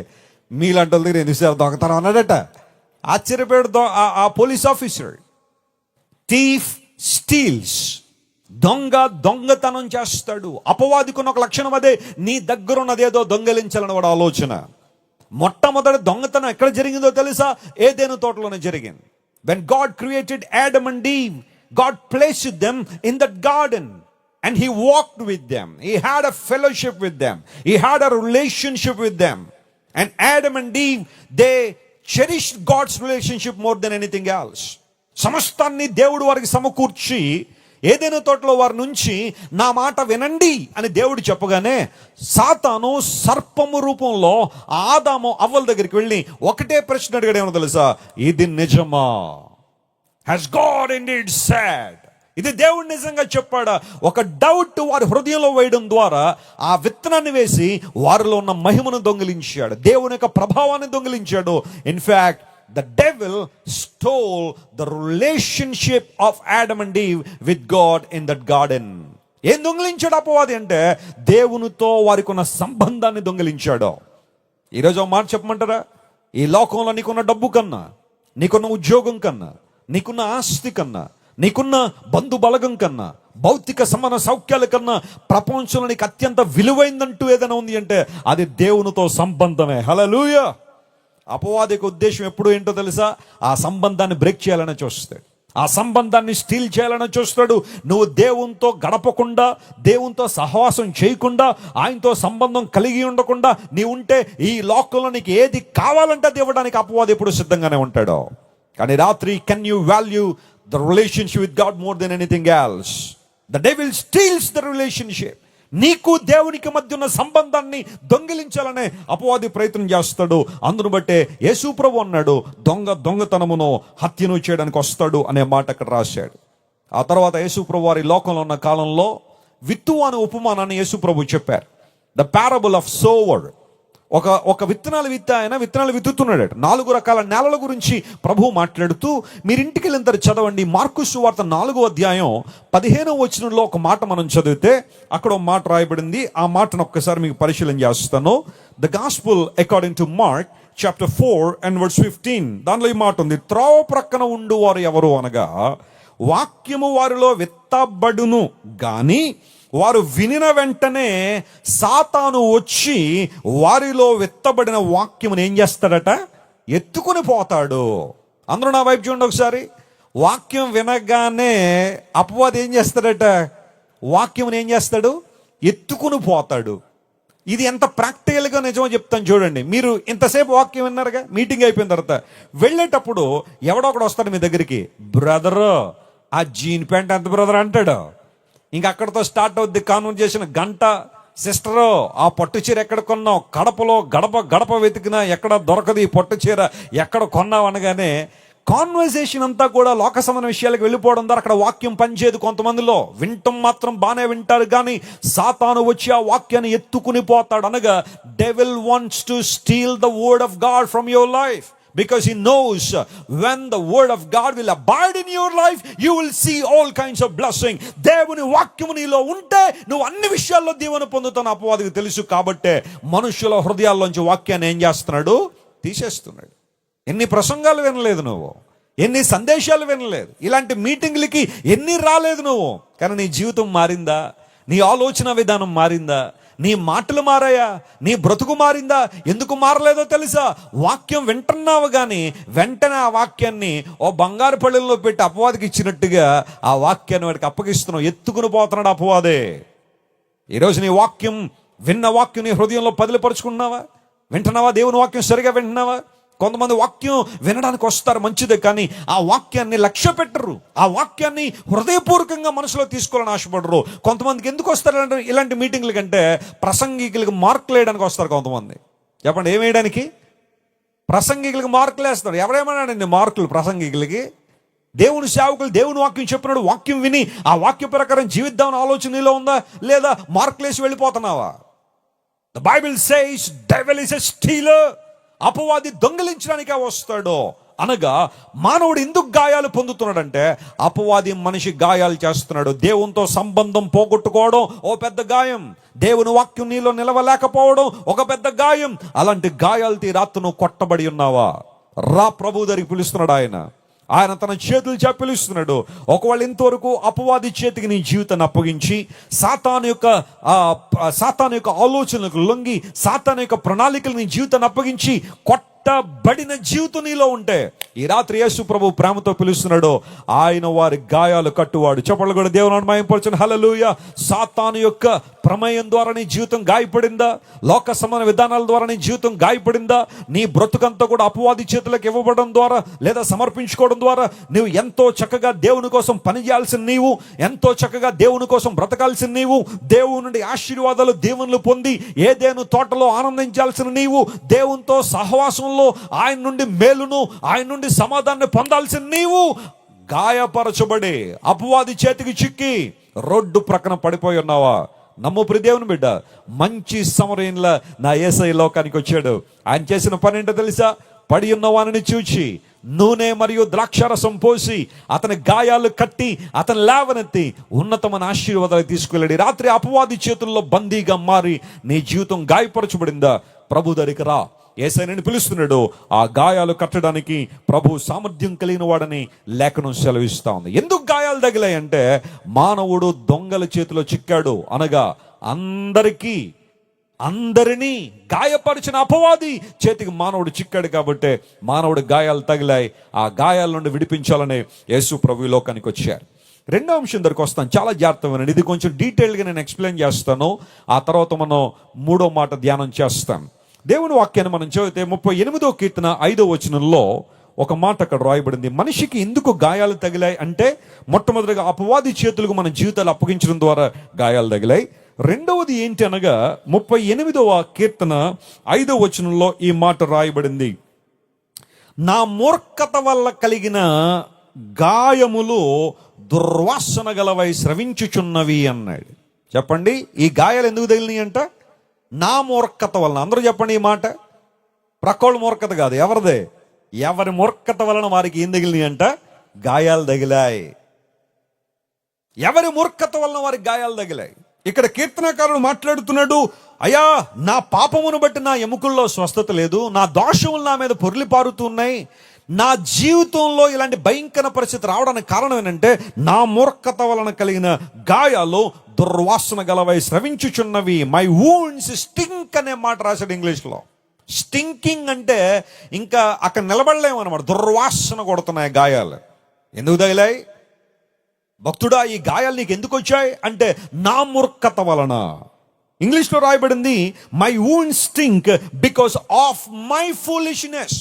మీలాంటి వాళ్ళ దగ్గర ఎందుకు సార్ దొంగతనం అన్నాడట. ఆశ్చర్యపోయాడు ఆ పోలీస్ ఆఫీసర్. థీఫ్ స్టీల్స్, దొంగతనం చేస్తాడు. అపవాదికున్న ఒక లక్షణం అదే, నీ దగ్గర ఉన్నదేదో దొంగలించాలని వాడు ఆలోచన. మొట్టమొదటి దొంగతనం ఎక్కడ జరిగిందో తెలుసా? ఏదెను తోటలోనే జరిగింది. When God created Adam and Eve, God placed them in that garden and he walked with them. He had a fellowship with them. He had a relationship with them. And Adam and Eve, they cherished God's relationship more than anything else. సమస్తాన్ని దేవుడు వారికి సమకూర్చి ఏదైనా తోటలో వారి నుంచి నా మాట వినండి అని దేవుడు చెప్పగానే సాతాను సర్పము రూపంలో ఆదాము అవ్వల దగ్గరికి వెళ్ళి ఒకటే ప్రశ్న అడిగాడు. ఏమో తెలుసా? ఇది నిజమా? Has God indeed said? ఇది దేవుడు నిజంగా చెప్పాడా? ఒక డౌట్ వారి హృదయంలో వేయడం ద్వారా ఆ విత్తనాన్ని వేసి వారిలో ఉన్న మహిమను దొంగిలించాడు, దేవుని యొక్క ప్రభావాన్ని దొంగిలించాడు. In fact the devil stole the relationship of Adam and Eve with God in that garden. ఏం దొంగిలించాడు అపవాది అంటే దేవునితో వారికి ఉన్న సంబంధాన్ని దొంగిలించాడు. ఈరోజు ఒక మాట చెప్పమంటారా? ఈ లోకంలో నీకున్న డబ్బు కన్నా, నీకున్న ఉద్యోగం కన్నా, నీకున్న ఆస్తి కన్నా, నీకున్న బంధు బలగం కన్నా, భౌతిక సమాన సౌఖ్యాల కన్నా ప్రపంచంలో నీకు అత్యంత విలువైందంటూ ఏదైనా ఉంది అంటే అది దేవునితో సంబంధమే. హల్లెలూయా. అపవాదికి ఉద్దేశం ఎప్పుడు ఏంటో తెలుసా? ఆ సంబంధాన్ని బ్రేక్ చేయాలని చూస్తాడు, ఆ సంబంధాన్ని స్టీల్ చేయాలని చూస్తాడు. నువ్వు దేవునితో గడపకుండా, దేవునితో సహవాసం చేయకుండా, ఆయనతో సంబంధం కలిగి ఉండకుండా నీ ఉంటే ఈ లోకంలో నీకు ఏది కావాలంటే అది ఇవ్వడానికి అపవాది ఎప్పుడు సిద్ధంగానే ఉంటాడు. కానీ రాత్రి, can you value the relationship with God more than anything else? The devil steals the relationship. నీకు దేవునికి మధ్య ఉన్న సంబంధాన్ని దొంగిలించాలనే అపవాది ప్రయత్నం చేస్తాడు. అందును బట్టే యేసు ప్రభు అన్నాడు, దొంగతనమును హత్యను చేయడానికి వస్తాడు అనే మాట అక్కడ రాశాడు. ఆ తర్వాత యేసు ప్రభు వారి లోకంలో ఉన్న కాలంలో విత్తువ అనే ఉపమానాన్ని యేసు ప్రభు చెప్పారు. The parable of sour. ఒక విత్తనాలు విత్తుతున్నాడు. 4 రకాల నేలల గురించి ప్రభువు మాట్లాడుతూ, మీరు ఇంటికి వెళ్ళిన తర్వాత చదవండి. మార్కు సువార్త 4వ అధ్యాయం 15వ వచనంలో ఒక మాట మనం చదివితే అక్కడ ఒక మాట రాయబడింది. ఆ మాటను ఒక్కసారి మీకు పరిశీలన చేస్తాను. The gospel according to mark chapter 4 and verse 15. దానిలో ఈ మాట ఉంది, త్రోవ ప్రక్కన ఉండు వారు ఎవరు అనగా వాక్యము వారిలో విత్తబడును గాని వారు వినిన వెంటనే సాతాను వచ్చి వారిలో విత్తబడిన వాక్యమును ఏం చేస్తాడట? ఎత్తుకుని పోతాడు. అందరూ నా వైపు చూడండి ఒకసారి. వాక్యం వినగానే అపవాది ఏం చేస్తాడట? వాక్యమును ఏం చేస్తాడు? ఎత్తుకుని పోతాడు. ఇది ఎంత ప్రాక్టికల్గా నిజమో చెప్తాను చూడండి. మీరు ఇంతసేపు వాక్యం విన్నారుగా, మీటింగ్ అయిపోయిన తర్వాత వెళ్ళేటప్పుడు ఎవడో ఒకడు వస్తాడు మీ దగ్గరికి, బ్రదరు ఆ జీన్ ప్యాంట్ ఎంత బ్రదర్ అంటాడు. ఇంక అక్కడతో స్టార్ట్ అవుద్ది కాన్వర్జేషన్. గంట, సిస్టరు ఆ పట్టు చీర ఎక్కడ కొన్నావు? కడపలో గడప వెతికినా ఎక్కడ దొరకదు ఈ పట్టు చీర, ఎక్కడ కొన్నావు అనగానే కాన్వర్జేషన్ అంతా కూడా లోక సంబంధ విషయాలకు వెళ్ళిపోవడం ద్వారా అక్కడ వాక్యం పనిచేయదు. కొంతమందిలో వింటం మాత్రం బాగానే వింటారు, కానీ సాతాను వచ్చి ఆ వాక్యాన్ని ఎత్తుకుని పోతాడు. అనగా devil wants to steal the word of God from your life. Because he knows when the word of God will abide in your life, you will see all kinds of blessing. దేవుని వాక్యము నీలో ఉంటే నువ్వు అన్ని విషయాల్లో దీవెన పొందుతావు అపవాదికి తెలుసు. కాబట్టే మనుషుల హృదయాల్లోంచి వాక్యాన్ని ఏం చేస్తున్నాడు? తీసేస్తున్నాడు. ఎన్ని ప్రసంగాలు వినలేదు నువ్వు, ఎన్ని సందేశాలు వినలేదు, ఇలాంటి మీటింగ్లకి ఎన్ని రాలేదు నువ్వు, కానీ నీ జీవితం మారిందా? నీ ఆలోచన విధానం మారిందా? నీ మాటలు మారాయా? నీ బ్రతుకు మారిందా? ఎందుకు మారలేదో తెలుసా? వాక్యం వింటున్నావు కానీ వెంటనే ఆ వాక్యాన్ని ఓ బంగారు పళ్ళెల్లో పెట్టి అపవాదికి ఇచ్చినట్టుగా ఆ వాక్యాన్ని వాడికి అప్పగిస్తున్నావు. ఎత్తుకుని పోతున్నాడు అపవాదే. ఈరోజు నీ వాక్యం, విన్న వాక్యం నీ హృదయంలో పదిలిపరుచుకున్నావా? వింటున్నావా? దేవుని వాక్యం సరిగా వింటున్నావా? కొంతమంది వాక్యం వినడానికి వస్తారు, మంచిదే, కానీ ఆ వాక్యాన్ని లక్ష్య పెట్టరు, ఆ వాక్యాన్ని హృదయపూర్వకంగా మనసులో తీసుకోవాలని ఆశపడరు. కొంతమందికి ఎందుకు వస్తారు ఇలాంటి మీటింగ్ల కంటే? ప్రసంగికులకు మార్కులు వేయడానికి వస్తారు కొంతమంది. చెప్పండి, ఏం వేయడానికి? ప్రసంగికులకు మార్కులు వేస్తారు. ఎవరేమన్నాడండి మార్కులు ప్రసంగికులకి? దేవుని సేవకులు దేవుని వాక్యం చెప్పినాడు, వాక్యం విని ఆ వాక్య ప్రకారం జీవిద్దామని ఆలోచన నీలో ఉందా? లేదా మార్కులు వేసి వెళ్ళిపోతున్నావా? The Bible says devil is a stealer. అపవాది దొంగిలించడానికే వస్తాడు. అనగా మానవుడు ఎందుకు గాయాలు పొందుతున్నాడంటే అపవాది మనిషి గాయాలు చేస్తున్నాడు. దేవునితో సంబంధం పోగొట్టుకోవడం ఓ పెద్ద గాయం, దేవుని వాక్యం నీలో నిలవలేకపోవడం ఒక పెద్ద గాయం. అలాంటి గాయాలతో రాత్రి నువ్వు కొట్టబడి ఉన్నావా? రా, ప్రభు దగ్గరికి పిలుస్తున్నాడు ఆయన తన చేతులు చేపి పిలుస్తున్నాడు. ఒకవేళ ఇంతవరకు అపవాది చేతికి నీ జీవితాన్ని అప్పగించి సాతాను యొక్క ఆలోచనలకు లొంగి సాతాను యొక్క ప్రణాళికలు నీ జీవితాన్ని అప్పగించి కొట్టబడిన జీవితం నీలో ఉంటే ఈ రాత్రి యేసు ప్రభు ప్రేమతో పిలుస్తున్నాడు. ఆయన వారి గాయాలు కట్టువాడు. చెప్పలు కూడా దేవుని మహిమపరచండి. హల్లెలూయా. సాతాను యొక్క ప్రమేయం ద్వారా నీ జీవితం గాయపడిందా? లోక సమాన విధానాల ద్వారా నీ జీవితం గాయపడిందా? నీ బ్రతుకంతా కూడా అపవాది చేతులకు ఇవ్వబడడం ద్వారా లేదా సమర్పించుకోవడం ద్వారా నువ్వు ఎంతో చక్కగా దేవుని కోసం పనిచేయాల్సిన నీవు, ఎంతో చక్కగా దేవుని కోసం బ్రతకాల్సిన నీవు, దేవుని నుండి ఆశీర్వాదాలు దీవెనలు పొంది ఏదేను తోటలో ఆనందించాల్సిన నీవు, దేవునితో సహవాసంలో ఆయన నుండి మేలును ఆయన నుండి సమాధానాన్ని పొందాల్సిన నీవు గాయపరచబడి అపవాది చేతికి చిక్కి రోడ్డు ప్రక్కన పడిపోయి ఉన్నావా? నమ్ము ప్రియ దేవుని బిడ్డ, మంచి సమరయంలా నా యేసయ్య లోకానికి వచ్చాడు. ఆయన చేసిన పని ఏంటో తెలుసా? పడి ఉన్న వానిని చూచి నూనె మరియు ద్రాక్షారసం పోసి అతని గాయాలు కట్టి అతని లేవనెత్తి ఉన్నతమైన ఆశీర్వాదాలు తీసుకువెళ్ళాడు. రాత్రి అపవాది చేతుల్లో బందీగా మారి నీ జీవితం గాయపరచబడిందా? ప్రభు దగ్గరికి రా. యేసయ్యని పిలుస్తున్నాడు. ఆ గాయాలు కట్టడానికి ప్రభు సామర్థ్యం కలిగిన వాడని లేఖనం సెలవిస్తా ఉంది. ఎందుకు గాయాలు తగిలాయంటే మానవుడు దొంగల చేతిలో చిక్కాడు. అనగా అందరినీ గాయపరిచిన అపవాది చేతికి మానవుడు చిక్కాడు కాబట్టి మానవుడు గాయాలు తగిలాయి. ఆ గాయాల నుండి విడిపించాలని యేసు ప్రభు ఈ లోకానికి వచ్చారు. రెండో అంశం దగ్గరికి వస్తాను, చాలా జాగ్రత్తగా. ఇది కొంచెం డీటెయిల్గా నేను ఎక్స్ప్లెయిన్ చేస్తాను. ఆ తర్వాత మనం మూడో మాట ధ్యానం చేస్తాం. దేవుని వాక్యాన్ని మనం చదివితే 38వ కీర్తన 5వ వచనంలో ఒక మాట అక్కడ రాయబడింది. మనిషికి ఎందుకు గాయాలు తగిలాయి అంటే మొట్టమొదటిగా అపవాది చేతులకు మన జీవితాలు అప్పగించడం ద్వారా గాయాలు తగిలాయి. రెండవది ఏంటి అనగా 38వ కీర్తన 5వ వచనంలో ఈ మాట రాయబడింది. నా మూర్ఖత వల్ల కలిగిన గాయములు దుర్వాసన గలవై స్రవించుచున్నవి అన్నాడు. చెప్పండి, ఈ గాయాలు ఎందుకు తగిలినాయి అంట? నా మూర్ఖత వలన. అందరూ చెప్పండి ఈ మాట. ప్రకోళ్ళ మూర్ఖత కాదు, ఎవరిదే? ఎవరి మూర్ఖత వలన వారికి ఏం తగిలినాయి అంట? గాయాలు తగిలాయి. ఎవరి మూర్ఖత వలన వారికి గాయాలు తగిలాయి. ఇక్కడ కీర్తనకారుడు మాట్లాడుతున్నాడు, అయ్యా నా పాపమును బట్టి నా ఎముకల్లో స్వస్థత లేదు, నా దోషములు నా మీద పొర్లి పారుతున్నాయి, నా జీవితంలో ఇలాంటి భయంకర పరిస్థితి రావడానికి కారణం ఏంటంటే నా మూర్ఖత వలన కలిగిన గాయాలు దుర్వాసన గలవై స్రవించుచున్నవి. మై వూండ్స్ స్టింక్ అనే మాట రాశాడు ఇంగ్లీష్లో. స్టింకింగ్ అంటే ఇంకా అక్కడ నిలబడలేము అనమాట. దుర్వాసన కొడుతున్నాయి గాయాలు. ఎందుకు తగిలాయి? భక్తుడా, ఈ గాయాలు నీకు ఎందుకు వచ్చాయి అంటే నా మూర్ఖత వలన. ఇంగ్లీష్లో రాయబడింది, my wound stink because of my foolishness.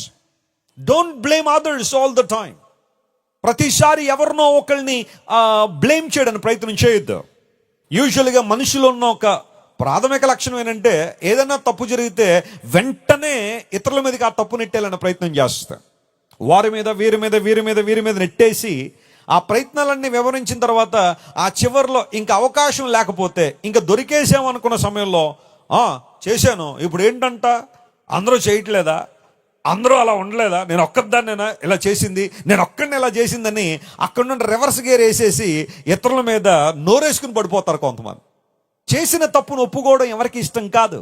Don't blame others all the time. ప్రతిసారి ఎవరినో ఒకరిని బ్లేమ్ చేయడానికి ప్రయత్నం చేయొద్దు. యూజువల్గా మనుషులు ఉన్న ఒక ప్రాథమిక లక్షణం ఏంటంటే ఏదైనా తప్పు జరిగితే వెంటనే ఇతరుల మీదకి ఆ తప్పు నెట్టేయాలనే ప్రయత్నం చేస్తారు. వారి మీద వీరి మీద నెట్టేసి ఆ ప్రయత్నాలన్నీ వివరించిన తర్వాత ఆ చివరిలో ఇంకా అవకాశం లేకపోతే ఇంకా దొరికేసామనుకున్న సమయంలో చేశాను, ఇప్పుడు ఏంటంట అందరూ చేయట్లేదా, అందరూ అలా ఉండలేదా, నేను ఒక్కదాన్నేనా ఇలా చేసింది, నేను ఒక్కడిని ఇలా చేసిందని అక్కడ నుండి రివర్స్ గేర్ వేసేసి ఇతరుల మీద నోరేసుకుని పడిపోతారు కొంతమంది. చేసిన తప్పును ఒప్పుకోవడం ఎవరికి ఇష్టం కాదు.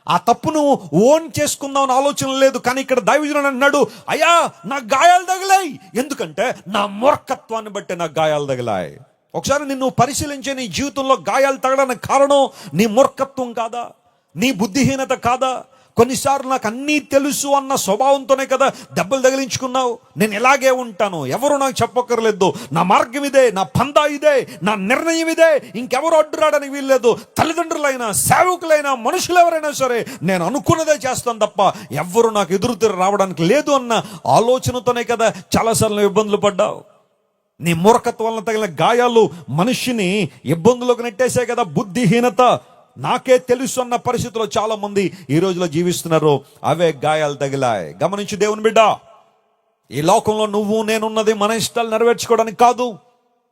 ఆ తప్పును ఓన్ చేసుకుందామని ఆలోచన లేదు. కానీ ఇక్కడ దైవజనుడు అన్నాడు, అయ్యా నాకు గాయాలు తగిలాయి. ఎందుకంటే నా మూర్ఖత్వాన్ని బట్టి నాకు గాయాలు తగిలాయి. ఒకసారి నిన్ను పరిశీలించే, నీ జీవితంలో గాయాలు తగడానికి కారణం నీ మూర్ఖత్వం కాదా, నీ బుద్ధిహీనత కాదా? కొన్నిసార్లు నాకు అన్నీ తెలుసు అన్న స్వభావంతోనే కదా దెబ్బలు తగిలించుకున్నావు. నేను ఇలాగే ఉంటాను, ఎవరు నాకు చెప్పక్కర్లేదు, నా మార్గం ఇదే, నా పందా ఇదే, నా నిర్ణయం ఇదే, ఇంకెవరు అడ్డురాడానికి వీల్లేదు. తల్లిదండ్రులైనా, సేవకులైనా, మనుషులు ఎవరైనా సరే నేను అనుకున్నదే చేస్తాను తప్ప ఎవ్వరు నాకు ఎదురు రావడానికి లేదు అన్న ఆలోచనతోనే కదా చాలాసార్లు ఇబ్బందులు పడ్డావు. నీ మూర్ఖత్వం వలన తగిలిన గాయాలు మనిషిని ఇబ్బందులకు నెట్టేసే కదా. బుద్ధిహీనత, నాకే తెలుసు అన్న పరిస్థితిలో చాలా మంది ఈ రోజులో జీవిస్తున్నారు. అవే గాయాలు తగిలాయి. గమనించి దేవుని బిడ్డ, ఈ లోకంలో నువ్వు నేనున్నది మన ఇష్టాలు నెరవేర్చుకోవడానికి కాదు.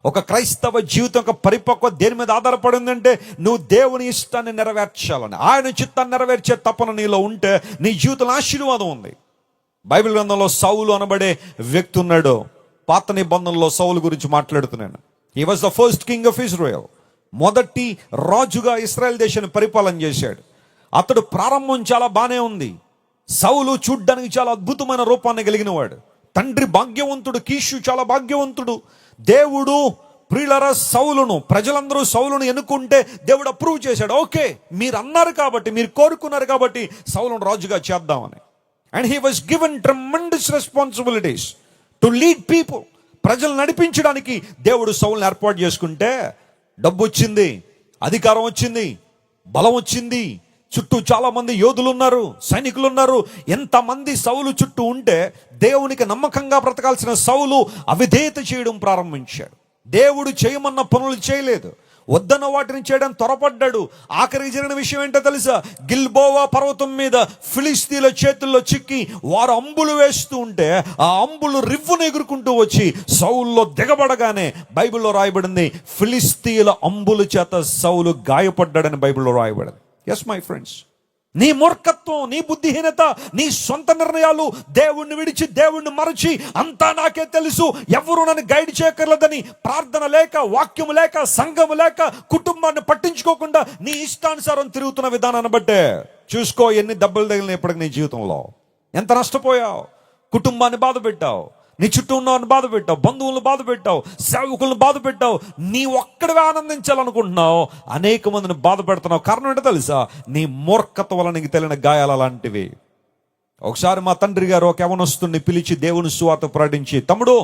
ఒక క్రైస్తవ జీవితం ఒక పరిపక్వ దేని మీద ఆధారపడిందంటే నువ్వు దేవుని ఇష్టాన్ని నెరవేర్చాలని, ఆయన చిత్తాన్ని నెరవేర్చే తపన నీలో ఉంటే నీ జీవితంలో ఆశీర్వాదం ఉంది. బైబిల్ గ్రంథంలో సౌలు అనబడే వ్యక్తి ఉన్నాడు. పాత నిబంధనలో సౌలు గురించి మాట్లాడుతున్నాను. He was the first king of Israel. మొదటి రాజుగా ఇశ్రాయేల్ దేశాన్ని పరిపాలన చేశాడు. అతడు ప్రారంభం చాలా బాగానే ఉంది. సౌలు చూడ్డానికి చాలా అద్భుతమైన రూపాన్ని కలిగిన వాడు. తండ్రి భాగ్యవంతుడు, కీషు చాలా భాగ్యవంతుడు. దేవుడు ప్రియులరా సౌలును, ప్రజలందరూ సౌలును ఎన్నుకుంటే దేవుడు అప్రూవ్ చేశాడు. ఓకే, మీరు అన్నారు కాబట్టి, మీరు కోరుకున్నారు కాబట్టి సౌలును రాజుగా చేద్దామని. And he was given tremendous responsibilities to lead people. ప్రజలు నడిపించడానికి దేవుడు సౌలును ఏర్పాటు చేసుకుంటే డబ్బు వచ్చింది, అధికారం వచ్చింది, బలం వచ్చింది, చుట్టూ చాలా మంది యోధులు ఉన్నారు, సైనికులు ఉన్నారు. ఎంతమంది సౌలు చుట్టూ ఉంటే దేవునికి నమ్మకంగా బ్రతకాల్సిన సౌలు అవిధేయత చేయడం ప్రారంభించాడు. దేవుడు చేయమన్న పనులు చేయలేదు, వద్దన్న వాటిని చేయడం త్వరపడ్డాడు. ఆఖరికి జరిగిన విషయం ఏంటో తెలుసా? గిల్బోవా పర్వతం మీద ఫిలిస్తీన్ల చేతుల్లో చిక్కి వారు అంబులు వేస్తూ ఉంటే ఆ అంబులు రివ్వును ఎగురుకుంటూ వచ్చి సౌలులో దిగబడగానే బైబిల్లో రాయబడింది, ఫిలిస్తీన్ల అంబుల చేత సౌలు గాయపడ్డాడని బైబిల్లో రాయబడింది. ఎస్ మై ఫ్రెండ్స్, నీ మూర్ఖత్వం, నీ బుద్ధిహీనత, నీ సొంత నిర్ణయాలు, దేవుణ్ణి విడిచి దేవుణ్ణి మరచి అంతా నాకే తెలుసు, ఎవరు నన్ను గైడ్ చేయక్కర్లేదని, ప్రార్థన లేక, వాక్యము లేక, సంఘము లేక, కుటుంబాన్ని పట్టించుకోకుండా నీ ఇష్టానుసారం తిరుగుతున్న విధానాన్ని బట్టే చూసుకో ఎన్ని దెబ్బలు తగిలిన ఇప్పటికి నీ జీవితంలో. ఎంత నష్టపోయావు, కుటుంబాన్ని బాధ పెట్టావు, నీ చుట్టూ ఉన్నవారిని బాధ పెట్టావు, బంధువులను బాధ పెట్టావు, సేవకులను బాధ పెట్టావు, నీ ఒక్కడివే ఆనందించాలనుకుంటున్నావు, అనేక మందిని బాధ పెడుతున్నావు. కారణం ఏంటో తెలుసా? నీ మూర్ఖత వల్ల నీకు తెలియని గాయాలు అలాంటివి. ఒకసారి మా తండ్రి గారు ఒక యవనస్తుని పిలిచి దేవుని సువార్త ప్రకటించి, తమ్ముడు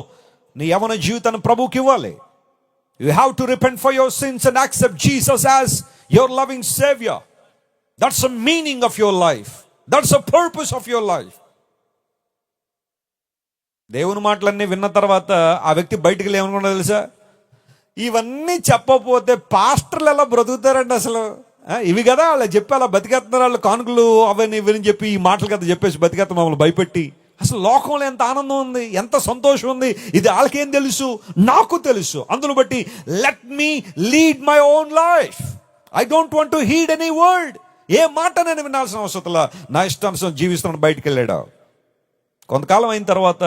నీ యవన జీవితాన్ని ప్రభువుకి ఇవ్వాలి. You have to repent for your sins and accept Jesus as your loving saviour. That's the meaning of your life. That's the purpose of your life. దేవుని మాటలన్నీ విన్న తర్వాత ఆ వ్యక్తి బయటికి లేవనుకున్నా తెలుసా? ఇవన్నీ చెప్పకపోతే పాస్టర్లు ఎలా బ్రతుకుతారండి అసలు? ఇవి కదా వాళ్ళు చెప్పి అలా బతికేస్తున్నారు, వాళ్ళు కానుకలు అవన్నీ ఇవన్నీ చెప్పి ఈ మాటలు కదా చెప్పేసి బతికేస్తాం మమ్మల్ని భయపెట్టి. అసలు లోకంలో ఎంత ఆనందం ఉంది, ఎంత సంతోషం ఉంది, ఇది వాళ్ళకేం తెలుసు, నాకు తెలుసు. అందులో బట్టి let me lead my own life. I don't want to heed any word. ఏ మాట నేను వినాల్సిన అవసరం, నా ఇష్టానుసారం జీవిస్తున్నాను బయటికి వెళ్ళాడు. కొంతకాలం అయిన తర్వాత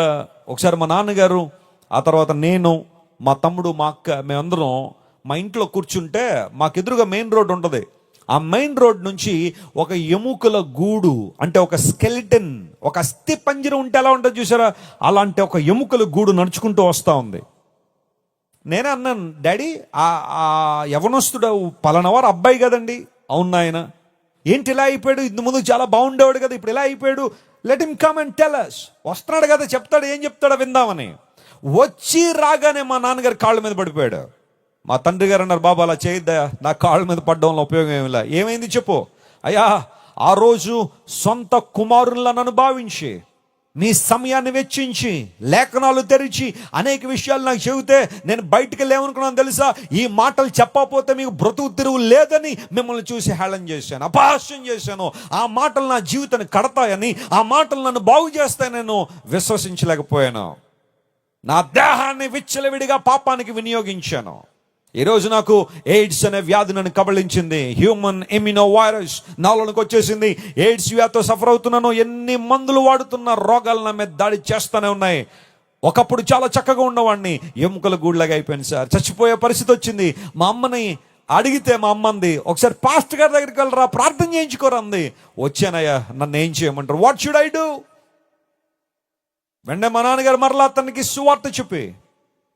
ఒకసారి మా నాన్నగారు, ఆ తర్వాత నేను, మా తమ్ముడు, మా అక్క, మేమందరం మా ఇంట్లో కూర్చుంటే మాకు ఎదురుగా మెయిన్ రోడ్ ఉంటుంది. ఆ మెయిన్ రోడ్ నుంచి ఒక ఎముకల గూడు, అంటే ఒక స్కెలిటన్, ఒక అస్థి పంజరం ఉంటే ఎలా ఉంటుంది చూసారా, అలాంటి ఒక ఎముకల గూడు నడుచుకుంటూ వస్తూ ఉంది. నేనే అన్నాను, డాడీ ఆ యవనస్తుడు పలానవారు అబ్బాయి కదండి. అవును నాయన. ఏంటి ఇలా అయిపోయాడు? ఇంత ముందు చాలా బాగుండేవాడు కదా, ఇప్పుడు ఇలా అయిపోయాడు. Let him come and tell us. వస్తున్నాడు కదా, చెప్తాడు, ఏం చెప్తాడో విందామని. వచ్చి రాగానే మా నాన్నగారు కాళ్ళ మీద పడిపోయాడు. మా తండ్రి గారు అన్నారు, బాబా అలా చేయొద్దా, నా కాళ్ళ మీద పడ్డంలో ఉపయోగం ఏమిలా. ఏమైంది చెప్పు. అయ్యా, ఆ రోజు సొంత కుమారుల్లా నన్ను భావించి, నీ సమయాన్ని వెచ్చించి, లేఖనాలు తెరిచి అనేక విషయాలు నాకు చెబితే నేను బయటికి లేవనుకున్నాను తెలుసా. ఈ మాటలు చెప్పకపోతే మీకు బ్రతుకు తిరుగు లేదని మిమ్మల్ని చూసి హేళన చేశాను, అపహాస్యం చేశాను. ఆ మాటలు నా జీవితాన్ని కడతాయని, ఆ మాటలు నన్ను బాగు చేస్తాయని నేను విశ్వసించలేకపోయాను. నా దేహాన్ని విచ్చలవిడిగా పాపానికి వినియోగించాను. ఈరోజు నాకు ఎయిడ్స్ అనే వ్యాధి నన్ను కబళించింది. హ్యూమన్ ఇమ్యూనో వైరస్ నాలోనికి వచ్చేసింది. ఎయిడ్స్ వ్యాధితో సఫర్ అవుతున్నాను. ఎన్ని మందులు వాడుతున్న రోగాలు నా మీద దాడి చేస్తూనే ఉన్నాయి. ఒకప్పుడు చాలా చక్కగా ఉన్నవాడిని, ఎముకల గూడులాగా అయిపోయింది సార్. చచ్చిపోయే పరిస్థితి వచ్చింది. మా అమ్మని అడిగితే మా అమ్మ అంది, ఒకసారి పాస్టర్ గారి దగ్గరికి వెళ్ళరా, ప్రార్థన చేయించుకోరంది. వచ్చానయ్యా, నన్ను ఏం చేయమంటారు? What should I do? వెంటనే మా నాన్నగారు మరలా అతనికి సువార్త చెప్పి,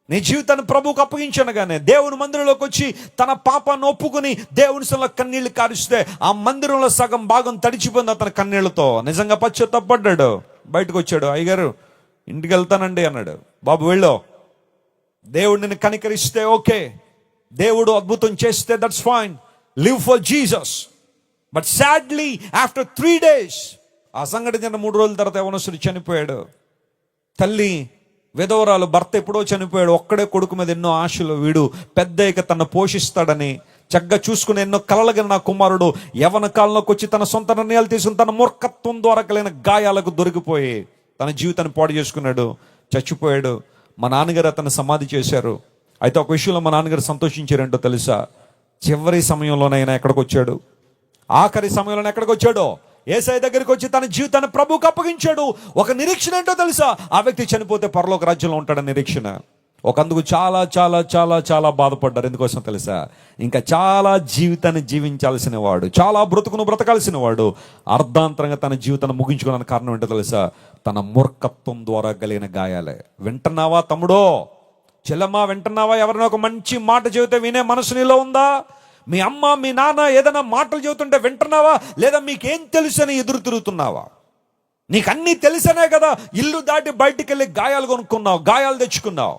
నీ జీవితాన్ని ప్రభువుకు అప్పగించనగానే దేవుని మందిరంలోకి వచ్చి తన పాపాన్ని ఒప్పుకుని దేవుని సొంత కన్నీళ్లు కారిస్తే ఆ మందిరంలో సగం భాగం తడిచిపోయింది అతని కన్నీళ్లతో. నిజంగా పశ్చాత్తాపడ్డాడు. బయటకు వచ్చాడు. అయ్యగారు ఇంటికి వెళ్తానండి అన్నాడు. బాబు వెళ్ళు, దేవుడు నిన్ను కనికరిస్తే ఓకే, దేవుడు అద్భుతం చేస్తే that's fine, live for Jesus. But sadly after 3 days ఆ సంఘటన 3 రోజుల తర్వాత యవనస్తుడు చనిపోయాడు. తల్లి విధవరాలు, భర్త ఎప్పుడో చనిపోయాడు, ఒక్కడే కొడుకు మీద ఎన్నో ఆశలు. వీడు పెద్దయ్యక తను పోషిస్తాడని చక్కగా చూసుకుని ఎన్నో కలలుగా నా కుమారుడు యవన కాలంలోకి వచ్చి తన సొంత నిర్ణయాలు తీసుకుని తన మూర్ఖత్వం ద్వారా కలిగిన గాయాలకు దొరికిపోయి తన జీవితాన్ని పాడు చేసుకున్నాడు, చచ్చిపోయాడు. మా నాన్నగారు అతను సమాధి చేశారు. అయితే ఒక విషయంలో మా నాన్నగారు సంతోషించారేంటో తెలుసా? చివరి సమయంలోనైనా ఎక్కడికి వచ్చాడు, ఆఖరి సమయంలోనే ఎక్కడికి వచ్చాడో, యేసయ్య దగ్గరికి వచ్చి తన జీవితాన్ని ప్రభువుకు అప్పగించాడు. ఒక నిరీక్షణ ఏంటో తెలుసా? ఆ వ్యక్తి చనిపోతే పరలోక రాజ్యంలో ఉంటాడని నిరీక్షణ. ఒకందుకు చాలా చాలా చాలా చాలా బాధపడ్డారు. ఎందుకోసం తెలుసా? ఇంకా చాలా జీవితాన్ని జీవించాల్సిన వాడు, చాలా బ్రతుకును బ్రతకాల్సిన వాడు అర్ధాంతరంగా తన జీవితాన్ని ముగించుకోవడానికి కారణం ఏంటో తెలుసా? తన మూర్ఖత్వం ద్వారా కలిగిన గాయాలే. వింటున్నావా తమ్ముడో, చెల్లమ్మా, వింటున్నావా? ఎవరైనా ఒక మంచి మాట చెబితే వినే మనసు నీలో ఉందా? మీ అమ్మ, మీ నాన్న ఏదైనా మాటలు చెబుతుంటే వింటున్నావా? లేదా మీకేం తెలుసని ఎదురు తిరుగుతున్నావా? నీకు అన్నీ తెలిసనే కదా ఇల్లు దాటి బయటికి వెళ్ళి గాయాలు కొనుక్కున్నావు, గాయాలు తెచ్చుకున్నావు.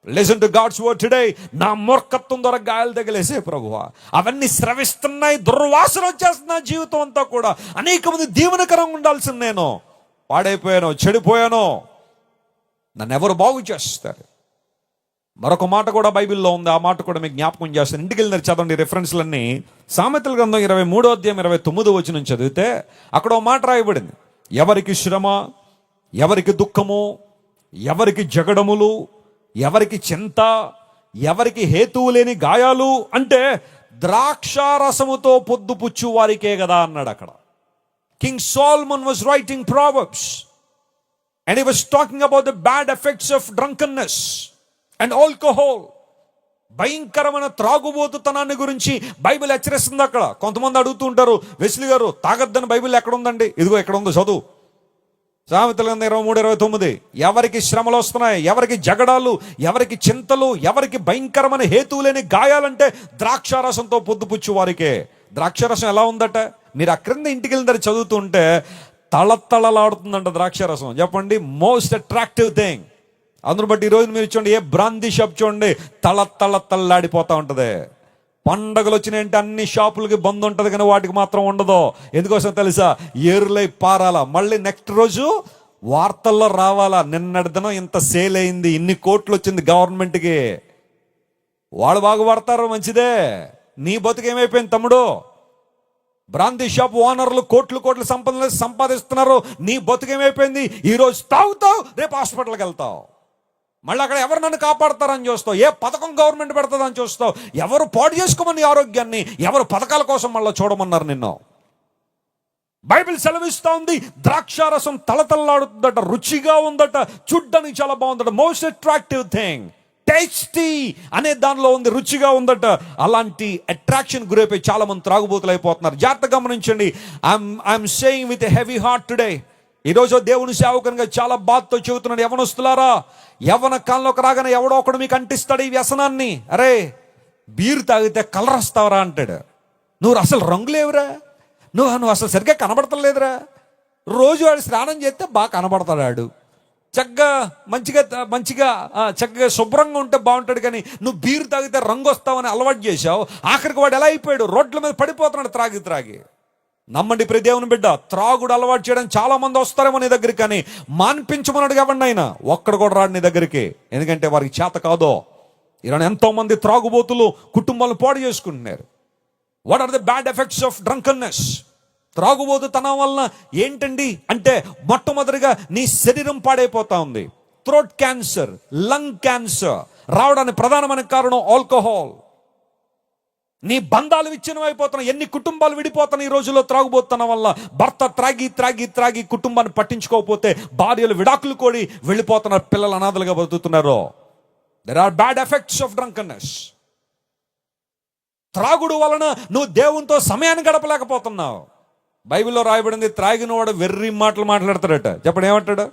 Listen to God's word today. నా మూర్ఖత్వం ద్వారా గాయాలు తగిలేసే ప్రభువా, అవన్నీ స్రవిస్తున్నాయి, దుర్వాసన వచ్చేస్తున్నా జీవితం అంతా కూడా. అనేక మంది దీవెనకరంగా ఉండాల్సింది నేను పాడైపోయాను, చెడిపోయాను, నన్ను ఎవరు బాగు చేస్తారు? మరొక మాట కూడా బైబిల్లో ఉంది, ఆ మాట కూడా మీకు జ్ఞాపకం చేస్తాను. ఇంటికి వెళ్ళిన చదవండి రిఫరెన్స్లన్నీ. సామెతల గ్రంథం 23:29 చదివితే అక్కడ ఒక మాట రాయబడింది. ఎవరికి శ్రమ, ఎవరికి దుఃఖము, ఎవరికి జగడములు, ఎవరికి చింత, ఎవరికి హేతువు లేని గాయాలు అంటే ద్రాక్షారసముతో పొద్దుపుచ్చు వారికే కదా అన్నాడు అక్కడ. King Solomon was writing Proverbs and he was talking about the bad effects of drunkenness and alcohol. భయంకరమైన త్రాగుబోతుతనాన్ని గురించి బైబిల్ హెచ్చరిస్తుంది. అక్కడ కొంతమంది అడుగుతూ ఉంటారు, వెస్లీ గారు తాగొద్దని బైబిల్ ఎక్కడ ఉందండి? ఇదిగో ఎక్కడ ఉందో చదువు. సామెతల గ్రంథం 23:29. ఎవరికి శ్రమలు వస్తున్నాయి, ఎవరికి జగడాలు, ఎవరికి చింతలు, ఎవరికి భయంకరమైన హేతువు లేని గాయాలంటే ద్రాక్షారసంతో పొద్దుపుచ్చు వారికే. ద్రాక్షారసం ఎలా ఉందట? మీరు అక్కడి ఇంటికి వెళ్ళిన చదువుతూ ఉంటే తళతళలాడుతుందంట ద్రాక్షారసం. చెప్పండి, మోస్ట్ అట్రాక్టివ్ థింగ్. అందును బట్టి ఈరోజు మీరు చూడండి, ఏ బ్రాందీ షాప్ చూడండి, తళతళలాడిపోతూ ఉంటుంది. పండగలు వచ్చినాయంటే అన్ని షాపులకి బంద్ ఉంటుంది, కానీ వాటికి మాత్రం ఉండదు. ఎందుకోసం తెలుసా? ఏరులై పారాలా, మళ్ళీ నెక్స్ట్ రోజు వార్తల్లో రావాలా, నిన్నటి దినం ఇంత సేల్ అయింది, ఇన్ని కోట్లు వచ్చింది గవర్నమెంట్కి. వాళ్ళు బాగుపడతారు, మంచిదే. నీ బతుకు ఏమైపోయింది తమ్ముడు? బ్రాందీ షాప్ ఓనర్లు కోట్లు సంపాదిస్తున్నారు. నీ బతుకేమైపోయింది? ఈరోజు తాగుతావు, రేపు హాస్పిటల్కి వెళ్తావు. మళ్ళీ అక్కడ ఎవరు నన్ను కాపాడతారని చూస్తావు, ఏ పథకం గవర్నమెంట్ పెడతాదని చూస్తావు, ఎవరు పాడు చేసుకోమని ఆరోగ్యాన్ని, ఎవరు పథకాల కోసం మళ్ళీ చూడమన్నారు నిన్ను. బైబిల్ సెలవిస్తూ ఉంది, ద్రాక్షారసం తళతళలాడుతుందట, రుచిగా ఉందట, చూడ్డానికి చాలా బాగుందట. మోస్ట్ అట్రాక్టివ్ థింగ్, టేస్టీ అనే దానిలో ఉంది, రుచిగా ఉందట. అలాంటి అట్రాక్షన్ గురైపోయి చాలా మంది త్రాగుబోతులు అయిపోతున్నారు. జాగ్రత్తగా గమనించండి. I'm saying with a heavy heart today. ఈరోజు దేవుని సేవకునిగా చాలా బాధతో చెబుతున్నాడు, యవనస్తులారా, యవన కాలంలోకి రాగానే ఎవడో ఒకడు మీకు అంటిస్తాడు ఈ వ్యసనాన్ని. అరే, బీరు తాగితే కలర్ వస్తావరా అంటాడు. నువ్వు అసలు రంగులేవురా, నువ్వు అసలు సరిగ్గా కనబడతలేదురా. రోజు వాడు స్నానం చేస్తే బాగా కనబడతాడు, చక్కగా శుభ్రంగా ఉంటే బాగుంటాడు. కానీ నువ్వు బీరు తాగితే రంగు వస్తావని అలవాటు చేశావు. ఆఖరికి వాడు ఎలా అయిపోయాడు? రోడ్ల మీద పడిపోతున్నాడు త్రాగి. నమ్మండి ప్రియ దేవుని బిడ్డ, త్రాగుడు అలవాటు చేయడం చాలా మంది వస్తారేమో నీ దగ్గరికి, కానీ మాన్పించమన్నాడు ఎవరిని అయినా ఒక్కడు కూడా రాడు నీ దగ్గరికి. ఎందుకంటే వారికి చేత కాదో. ఇలా ఎంతో మంది త్రాగుబోతులు కుటుంబాలను పాడు చేసుకుంటున్నారు. What are the bad effects of drunkenness? త్రాగుబోతుతనం వలన ఏంటండి అంటే, మొట్టమొదటిగా నీ శరీరం పాడైపోతా ఉంది. థ్రోట్ క్యాన్సర్, లంగ్ క్యాన్సర్ రావడానికి ప్రధానమైన కారణం ఆల్కహాల్. నీ బంధాలు విచ్ఛిన్నం అయిపోతున్నాయి. ఎన్ని కుటుంబాలు విడిపోతున్నాయి ఈ రోజుల్లో త్రాగుబోతున్న వల్ల. భర్త త్రాగి కుటుంబాన్ని పట్టించుకోకపోతే భార్యలు విడాకులు కోడి వెళ్ళిపోతున్నారు, పిల్లలు అనాథలుగా బతుకుతున్నారు. There are bad effects of drunkenness. త్రాగుడు వలన నువ్వు దేవునితో సమయాన్ని గడపలేకపోతున్నావు. బైబిల్లో రాయబడింది, త్రాగిన వాడు వెర్రి మాటలు మాట్లాడతాడట. చెప్పండి, ఏమంటాడు?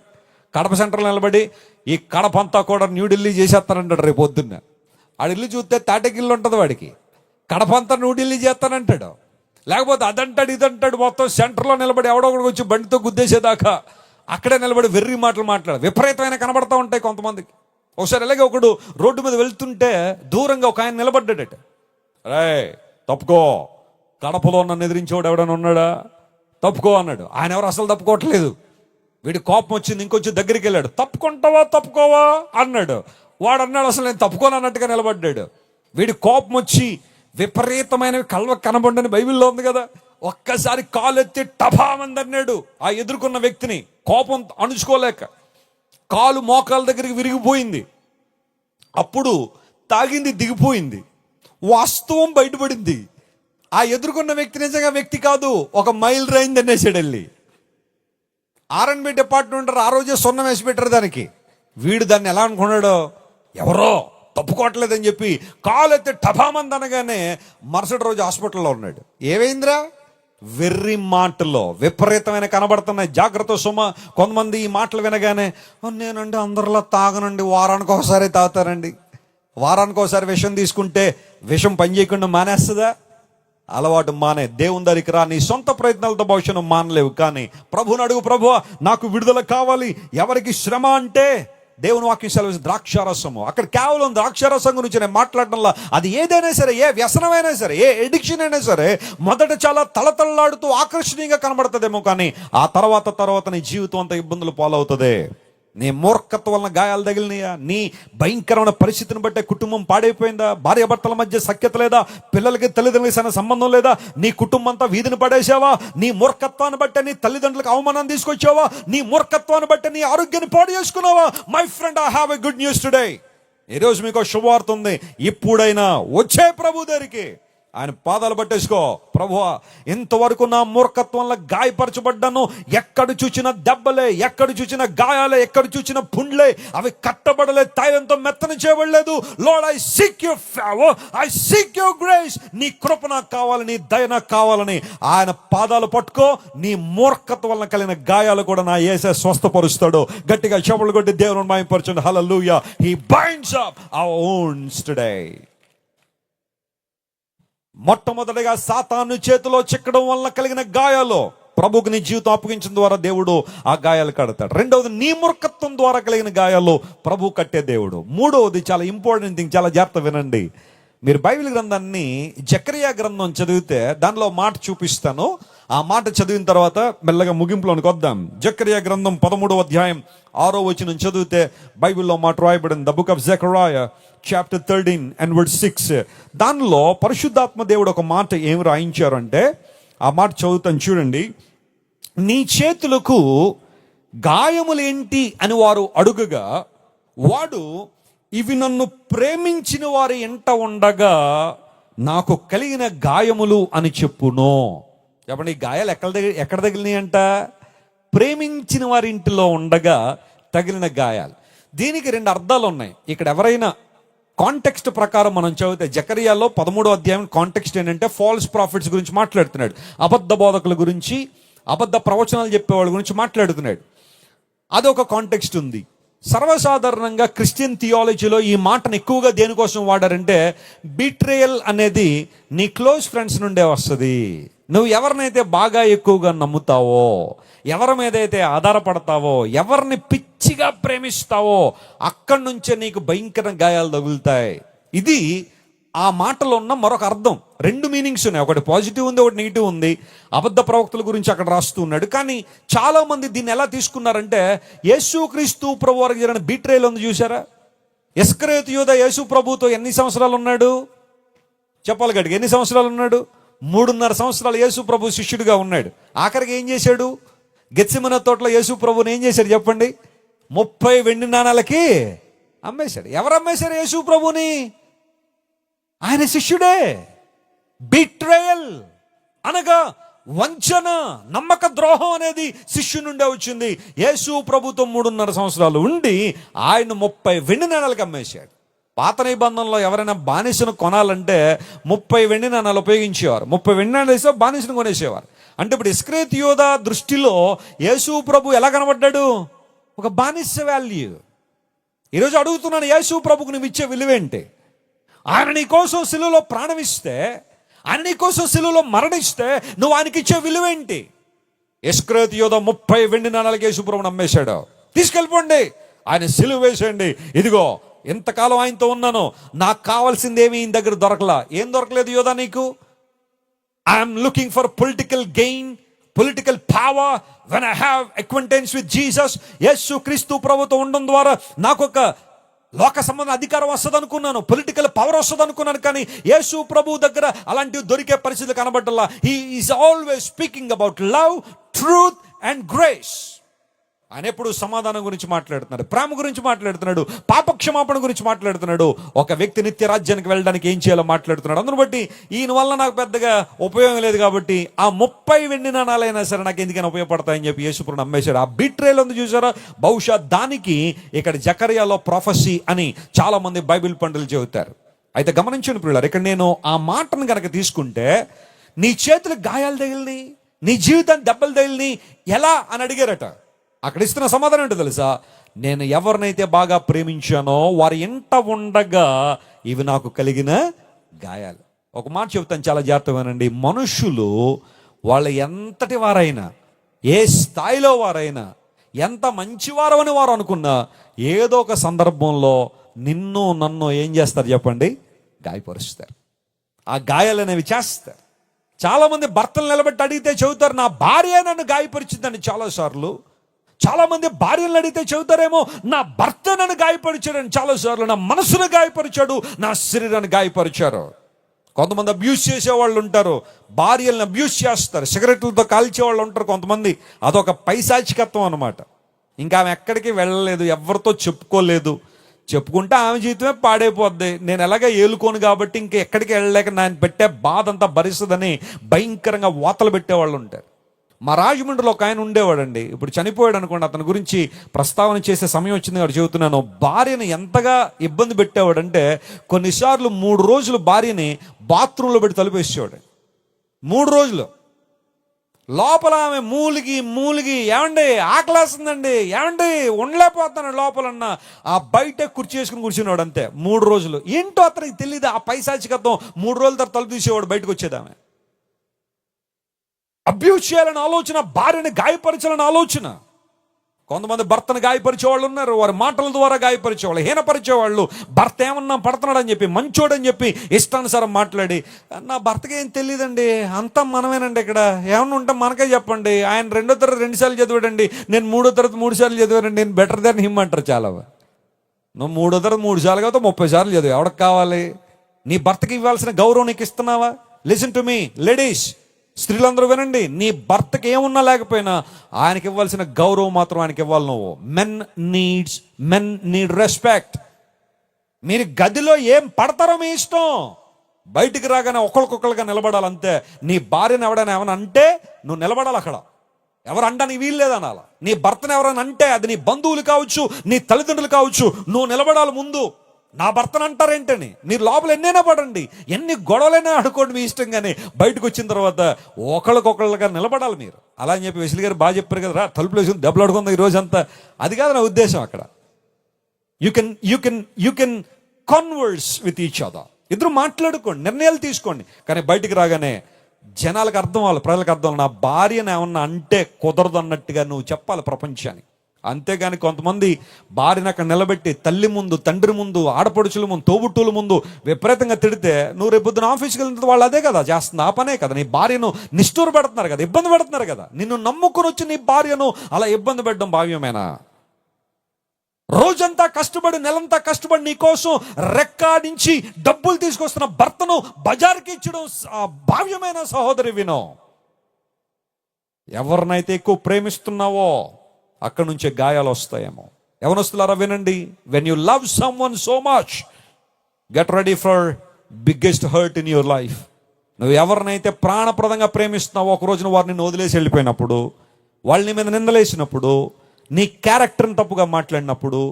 కడప సెంటర్లో నిలబడి ఈ కడప అంతా కూడా న్యూఢిల్లీ చేసేస్తానంటాడు రేపు పొద్దున్న. ఆడిల్లు చూస్తే తాటకిల్లు ఉంటుంది వాడికి. కడప అంతా న్యూఢిల్లీ చేస్తానంటాడు. లేకపోతే అదంటాడు ఇదంటాడు. మొత్తం సెంటర్లో నిలబడి ఎవడో ఒకటి వచ్చి బండితో గుద్దేసేదాకా అక్కడే నిలబడి వెర్రి మాటలు మాట్లాడు. విపరీతమైన కనబడతా ఉంటాయి కొంతమందికి. ఒకసారి అలాగే ఒకడు రోడ్డు మీద వెళ్తుంటే దూరంగా ఒక ఆయన నిలబడ్డాడట. రే తప్పుకో, కడపలో నన్ను ఎదిరించేవాడు ఎవడైనా ఉన్నాడా? తప్పుకో అన్నాడు. ఆయన ఎవరు అసలు తప్పుకోవట్లేదు. వీడి కోపం వచ్చింది, ఇంకొంచెం దగ్గరికి వెళ్ళాడు. తప్పుకోవా అన్నాడు. వాడు అన్నాడు, అసలు నేను తప్పుకోను అన్నట్టుగా నిలబడ్డాడు. వీడి కోపం వచ్చి విపరీతమైనవి కళ్ళకు కనబడని బైబిల్లో ఉంది కదా. ఒక్కసారి కాలు ఎత్తి టపామంది అన్నాడు ఆ ఎదుర్కొన్న వ్యక్తిని. కోపం అణుచుకోలేక కాలు మోకాల దగ్గరికి విరిగిపోయింది. అప్పుడు తాగింది దిగిపోయింది, వాస్తవం బయటపడింది. ఆ ఎదుర్కొన్న వ్యక్తి నిజంగా వ్యక్తి కాదు, ఒక మైల్ రైంది అనేసాడు వెళ్ళి. R&B డిపార్ట్మెంట్ ఆ రోజే సున్నం వేసి పెట్టారు దానికి. వీడు దాన్ని ఎలా అనుకున్నాడో, ఎవరో తప్పుకోవట్లేదని చెప్పి కాలు ఎత్తి టపామంది అనగానే మరుసటి రోజు హాస్పిటల్లో ఉన్నాడు. ఏమైందిరా? వెర్రి మాటల్లో విపరీతమైన కనబడుతున్నాయి. జాగ్రత్త సుమ. కొంతమంది ఈ మాటలు వినగానే, నేనండి అందరిలో తాగనండి, వారానికి ఒకసారి తాగుతారండి. వారానికి ఒకసారి విషం తీసుకుంటే విషం పనిచేయకుండా మానేస్తుందా? అలవాటు మానే, దేవుని దగ్గరికి రా. నీ సొంత ప్రయత్నాలతో భవిష్యత్తు మానలేవు, కానీ ప్రభువుని అడుగు. ప్రభువా, నాకు విడుదల కావాలి. ఎవరికి శ్రమ అంటే దేవుని వాక్యం సెలవు ద్రాక్షారసము. అక్కడ కేవలం ద్రాక్షారసం గురించి నేను మాట్లాడటంలో, అది ఏదైనా సరే, ఏ వ్యసనమైనా సరే, ఏ ఎడిక్షన్ అయినా సరే, మొదట చాలా తళతళలాడుతూ ఆకర్షణీయంగా కనబడుతుందేమో, కానీ ఆ తర్వాత నీ జీవితం అంతా ఇబ్బందులు పాలవుతుంది. నీ మూర్ఖత్వం వలన గాయాలు తగిలినాయా? నీ భయంకరమైన పరిస్థితిని బట్టే కుటుంబం పాడైపోయిందా? భార్యాభర్తల మధ్య సఖ్యత లేదా? పిల్లలకి తల్లిదండ్రులకి సంబంధం లేదా? నీ కుటుంబం అంతా వీధిని పడేసావా? నీ మూర్ఖత్వాన్ని బట్టే నీ తల్లిదండ్రులకు అవమానం తీసుకొచ్చావా? నీ మూర్ఖత్వాన్ని బట్టే నీ ఆరోగ్యాన్ని పాడు చేసుకున్నావా? My friend, I have a good news today. ఈరోజు మీకు శుభవార్త ఉంది. ఇప్పుడైనా వచ్చే ప్రభు దగ్గరికి. ఆయన పాదాలు పట్టేసుకో. ప్రభువా, ఇంతవరకు నా మూర్ఖత్వంలో గాయపరచబడ్డాను, ఎక్కడ చూచిన దెబ్బలే, ఎక్కడ చూచిన గాయాలే, ఎక్కడ చూచిన పుండ్లే, అవి కట్టబడలే, తైలంతో మెత్తన చేయబడలేదు. Lord, I seek your favour, I seek your grace. నీ కృప నాకు కావాలి, నీ దయ నాకు కావాలని ఆయన పాదాలు పట్టుకో. నీ మూర్ఖత్వం వలన కలిగిన గాయాలు కూడా నా యేసే స్వస్థపరుస్తాడు. గట్టిగా చెప్పులు కొట్టి దేవుని మహిమపరచండి. హల్లెలూయా. హి బైండ్స్ అప్ అవర్ వౌండ్స్ టుడే. మొట్టమొదటిగా సాతాను చేతిలో చిక్కడం వల్ల కలిగిన గాయాలు ప్రభువుకు నీ జీవితం అప్పగించిన ద్వారా దేవుడు ఆ గాయాలు కడతాడు. రెండవది, నీ మూర్ఖత్వం ద్వారా కలిగిన గాయాలు ప్రభు కట్టే దేవుడు. మూడవది, చాలా ఇంపార్టెంట్ థింగ్, చాలా జాగ్రత్త వినండి. మీరు బైబిల్ గ్రంథాన్ని జకరియా గ్రంథం చదివితే దానిలో మాట చూపిస్తాను. ఆ మాట చదివిన తర్వాత మెల్లగా ముగింపులోనికి వద్దాం. జకరియా గ్రంథం 13వ అధ్యాయం 6వ వచనం చదివితే బైబిల్లో మాట రాయబడింది. The book of Zechariah chapter 13 and verse 6. దానిలో పరిశుద్ధాత్మ దేవుడు ఒక మాట ఏమి రాయించారంటే, ఆ మాట చదువుతాను చూడండి. నీ చేతులకు గాయములేంటి అని వారు అడుగగా వాడు, ఇవి నన్ను ప్రేమించిన వారి ఎంట ఉండగా నాకు కలిగిన గాయములు అని చెప్పును. చెప్పండి, ఈ గాయాలు ఎక్కడ తగిలినాయి అంట? ప్రేమించిన వారి ఇంటిలో ఉండగా తగిలిన గాయాలు. దీనికి రెండు అర్థాలు ఉన్నాయి. ఇక్కడ ఎవరైనా కాంటెక్స్ట్ ప్రకారం మనం చదివితే జకరియాలో 13వ అధ్యాయం కాంటెక్స్ట్ ఏంటంటే ఫాల్స్ ప్రాఫిట్స్ గురించి మాట్లాడుతున్నాడు. అబద్ధ బోధకుల గురించి, అబద్ధ ప్రవచనాలు చెప్పేవాళ్ళ గురించి మాట్లాడుతున్నాడు. అదొక కాంటెక్స్ట్ ఉంది. సర్వసాధారణంగా క్రిస్టియన్ థియాలజీలో ఈ మాటను ఎక్కువగా దేనికోసం వాడారంటే, బిట్రేయల్ అనేది నీ క్లోజ్ ఫ్రెండ్స్ నుండే వస్తుంది. నువ్వు ఎవరినైతే బాగా ఎక్కువగా నమ్ముతావో, ఎవరి మీద అయితే ఆధారపడతావో, ఎవరిని పిచ్చిగా ప్రేమిస్తావో అక్కడి నుంచే నీకు భయంకర గాయాలు తగులుతాయి. ఇది ఆ మాటలో ఉన్న మరొక అర్థం. రెండు మీనింగ్స్ ఉన్నాయి, ఒకటి పాజిటివ్ ఉంది, ఒకటి నెగిటివ్ ఉంది. అబద్ధ ప్రవక్తల గురించి అక్కడ రాస్తూ ఉన్నాడు. కానీ చాలా మంది దీన్ని ఎలా తీసుకున్నారంటే, యేసుక్రీస్తు ప్రభు వారికి జరిగిన బీట్రేల్ ఉంది చూసారా? ఇస్కరియోతు యూదా యేసు ప్రభుతో ఎన్ని సంవత్సరాలు ఉన్నాడు? చెప్పాలి గట్టిగా, ఎన్ని సంవత్సరాలు ఉన్నాడు? 3.5 సంవత్సరాలు యేసు ప్రభు శిష్యుడిగా ఉన్నాడు. ఆఖరికి ఏం చేశాడు? గెత్సెమనే తోటలో యేసు ప్రభుని ఏం చేశాడు చెప్పండి? 30 వెండి నాణాలకి అమ్మేశాడు. ఎవరు అమ్మేశారు యేసు ప్రభుని? ఆయన శిష్యుడే. బిట్రేయల్ అనగా వంచన, నమ్మక ద్రోహం అనేది శిష్యు నుండే వచ్చింది. యేసు ప్రభుతో 3.5 సంవత్సరాలు ఉండి ఆయన 30 వెండి నాణాలకి అమ్మేశాడు. పాత నిబంధనలో ఎవరైనా బానిసను కొనాలంటే 30 వెండి నాణాలు ఉపయోగించేవారు. 30 వెండి నాణాలు వేసే బానిసను కొనేసేవారు. అంటే ఇప్పుడు ఇస్కరియోతు యూదా దృష్టిలో యేసు ప్రభు ఎలా కనబడ్డాడు? ఒక బానిస వాల్యూ. ఈరోజు అడుగుతున్నాను, యేసు ప్రభుకు నువ్వు ఇచ్చే విలువేంటి? ఆయన నీ కోసం సిలువలో ప్రాణం ఇస్తే, ఆయన నీ కోసం సిలువలో మరణిస్తే నువ్వు ఆయనకి ఇచ్చే విలువేంటి? ఇస్కరియోతు యూదా 30 వెండి నాణాలకి యేసు ప్రభుని అమ్మేశాడు. తీసుకెళ్ళిపోండి, ఆయన సిలువ వేసేయండి. ఇదిగో ఎంతకాలం ఆయనతో ఉన్నాను, నాకు కావాల్సింది ఏమి ఈయన దగ్గర దొరకలా. ఏం దొరకలేదు యోధా నీకు? I'm looking for political gain, political power. When I have acquaintance with Jesus, Yesu Kristu ప్రభుతో ఉండడం ద్వారా నాకు ఒక లోక సంబంధ అధికారం వస్తుంది అనుకున్నాను, పొలిటికల్ పవర్ వస్తుంది అనుకున్నాను. కానీ యేసు ప్రభు దగ్గర అలాంటివి దొరికే పరిస్థితి కనబడ్డలా. He is always speaking about love, truth and grace. ఆయన ఎప్పుడు సమాధానం గురించి మాట్లాడుతున్నాడు, ప్రేమ గురించి మాట్లాడుతున్నాడు, పాపక్షమాపణ గురించి మాట్లాడుతున్నాడు, ఒక వ్యక్తి నిత్య రాజ్యానికి వెళ్ళడానికి ఏం చేయాలో మాట్లాడుతున్నాడు. అందును బట్టి ఈయన వల్ల నాకు పెద్దగా ఉపయోగం లేదు కాబట్టి ఆ 30 వెండి నాణాలైనా సరే నాకు ఎందుకైనా ఉపయోగపడతాయని చెప్పి యేసుప్రభుని అమ్మేశాడు. ఆ బిట్రేల్ ఉంది చూసారా? బహుశా దానికి ఇక్కడ జకరియాలో ప్రొఫెసీ అని చాలా మంది బైబిల్ పండితులు చెబుతారు. అయితే గమనించండి ప్రియులారా, ఇక్కడ నేను ఆ మాటను కనుక తీసుకుంటే, నీ చేతులకు గాయాలు తగిలిని, నీ జీవితాన్ని దెబ్బలు తగిలిని ఎలా అని అడిగారట. అక్కడ ఇస్తున్న సమాధానం ఏంటో తెలుసా? నేను ఎవరినైతే బాగా ప్రేమించానో వారి ఎంట ఉండగా ఇవి నాకు కలిగిన గాయాలు. ఒక మాట చెప్తాను, చాలా జాగ్రత్తగానండి. మనుషులు వాళ్ళు ఎంతటి వారైనా, ఏ స్థాయిలో వారైనా, ఎంత మంచివారు అని వారు అనుకున్నా, ఏదో ఒక సందర్భంలో నిన్ను నన్ను ఏం చేస్తారు చెప్పండి? గాయపరుస్తారు. ఆ గాయాలు అనేవి చేస్తారు. చాలామంది భర్తలు నిలబెట్టి అడిగితే చెబుతారు, నా భార్య నన్ను గాయపరిచిందని. చాలాసార్లు చాలామంది భార్యలను అడిగితే చెబుతారేమో, నా భర్త నన్ను గాయపరిచాడని. చాలాసార్లు నా మనసును గాయపరిచాడు, నా శరీరాన్ని గాయపరిచారు. కొంతమంది అబ్యూస్ చేసేవాళ్ళు ఉంటారు, భార్యలను అబ్యూస్ చేస్తారు, సిగరెట్లతో కాల్చేవాళ్ళు ఉంటారు కొంతమంది. అదొక పైశాచికత్వం అనమాట. ఇంకా ఆమె ఎక్కడికి వెళ్ళలేదు, ఎవరితో చెప్పుకోలేదు, చెప్పుకుంటే ఆమె జీవితమే పాడైపోద్ది. నేను ఎలాగ ఏలుకోను కాబట్టి ఇంక ఎక్కడికి వెళ్ళలేక నేను పెట్టే బాధ అంతా భరిస్తుందని భయంకరంగా వాతలు పెట్టేవాళ్ళు ఉంటారు. మా రాజమండ్రిలో ఒక ఆయన ఉండేవాడండి, ఇప్పుడు చనిపోయాడు అనుకోండి. అతని గురించి ప్రస్తావన చేసే సమయం వచ్చింది కాబట్టి చెబుతున్నాను. భార్యను ఎంతగా ఇబ్బంది పెట్టేవాడంటే కొన్నిసార్లు 3 రోజులు భార్యని బాత్రూంలో పెట్టి తలుపేసేవాడు. 3 రోజులు లోపల ఆమె మూలిగి ఏమండి ఆకలేస్తుందండి, ఏమండి ఉండలేకపోతాను లోపలన్న ఆ బయటే కుర్చీ వేసుకుని కూర్చునేవాడు అంతే 3 రోజులు. ఏంటో అతనికి తెలియదు ఆ పైశాచికత్వం. 3 రోజుల తర్వాత తలుపు తీసేవాడు, బయటకు వచ్చేది ఆమె. అబ్యూజ్ చేయాలని ఆలోచన, భార్యని గాయపరచాలని ఆలోచన. కొంతమంది భర్తను గాయపరిచేవాళ్ళు ఉన్నారు, వారి మాటల ద్వారా గాయపరిచేవాళ్ళు, హీనపరిచేవాళ్ళు. భర్త ఏమన్నా పడుతున్నాడని చెప్పి, మంచోడని చెప్పి ఇష్టానుసారం మాట్లాడి, నా భర్తకి ఏం తెలియదండి, అంతా మనమేనండి, ఇక్కడ ఏమన్నా ఉంటే మనకే చెప్పండి, ఆయన 2వ తరగతి 2 సార్లు చదివాడండి, నేను 3వ తరగతి 3 సార్లు చదివానండి, నేను బెటర్ దాన్ హిమ్ అంటారు చాలా. నువ్వు 3వ తరగతి 3 సార్లు కాదు 30 సార్లు చదివి, ఎవరికి కావాలి? నీ భర్తకి ఇవ్వాల్సిన గౌరవం నీకు ఇస్తున్నావా? లిసన్ టు మీ లేడీస్, స్త్రీలందరూ వినండి. నీ భర్తకి ఏమున్నా లేకపోయినా ఆయనకి ఇవ్వాల్సిన గౌరవం మాత్రం ఆయనకి ఇవ్వాలి నువ్వు. Men need respect. మీరు గదిలో ఏం పడతారో మీ ఇష్టం, బయటికి రాగానే ఒకరికొకరుగా నిలబడాలంతే. నీ భార్యను ఎవడైనా ఏమైనా అంటే నువ్వు నిలబడాలి అక్కడ. ఎవరు అనడానికి వీలు లేదనాల. నీ భర్తను ఎవరైనా అంటే అది నీ బంధువులు కావచ్చు, నీ తల్లిదండ్రులు కావచ్చు, నువ్వు నిలబడాలి ముందు. నా భర్తను అంటారేంటని మీరు లోపల ఎన్నైనా పడండి, ఎన్ని గొడవలైనా ఆడుకోండి మీ ఇష్టం, కానీ బయటకు వచ్చిన తర్వాత ఒకళ్ళకొకళ్ళగా నిలబడాలి మీరు. అలా అని చెప్పి వెసిలి గారు బాగా చెప్పారు కదా, తలుపులు వేసుకుని దెబ్బలాడుకుందాం ఈ రోజంతా, అది కాదు నా ఉద్దేశం. అక్కడ you can converse with each other. ఇద్దరు మాట్లాడుకోండి, నిర్ణయాలు తీసుకోండి, కానీ బయటికి రాగానే జనాలకు అర్థం అవ్వాలి, ప్రజలకు అర్థం అవ్వాలి. నా భార్యను ఏమన్నా అంటే కుదరదు అన్నట్టుగా నువ్వు చెప్పాలి ప్రపంచానికి. అంతేగాని కొంతమంది భార్యను అక్కడ నిలబెట్టి తల్లి ముందు, తండ్రి ముందు, ఆడపడుచుల ముందు, తోబుట్టుల ముందు విపరీతంగా తిడితే నువ్వు రేపు పొద్దున ఆఫీస్కి వెళ్తే వాళ్ళు అదే కదా చేస్తుంది, ఆ పనే కదా. నీ భార్యను నిష్ఠూర పెడుతున్నారు కదా, ఇబ్బంది పెడుతున్నారు కదా. నిన్ను నమ్ముకుని వచ్చి నీ భార్యను అలా ఇబ్బంది పెట్టడం భావ్యమేనా? రోజంతా కష్టపడి, నెలంతా కష్టపడి నీ కోసం రెక్కాడించి డబ్బులు తీసుకొస్తున్న భర్తను బజార్కి ఇచ్చడం భావ్యమైన? సహోదరి వినో, ఎవరినైతే ఎక్కువ ప్రేమిస్తున్నావో అక్కడ నుంచే గాయాలు వస్తాయేమో. యవనస్తులారా వినండి, when you love someone so much, get ready for biggest hurt in your life. నువ్వు ఎవరినైతే ప్రాణప్రదంగా ప్రేమిస్తున్నావో ఒకరోజు నువ్వు వారిని వదిలేసి వెళ్ళిపోయినప్పుడు, వాళ్ళని మీద నిందలేసినప్పుడు, నీ క్యారెక్టర్ని తప్పుగా మాట్లాడినప్పుడు,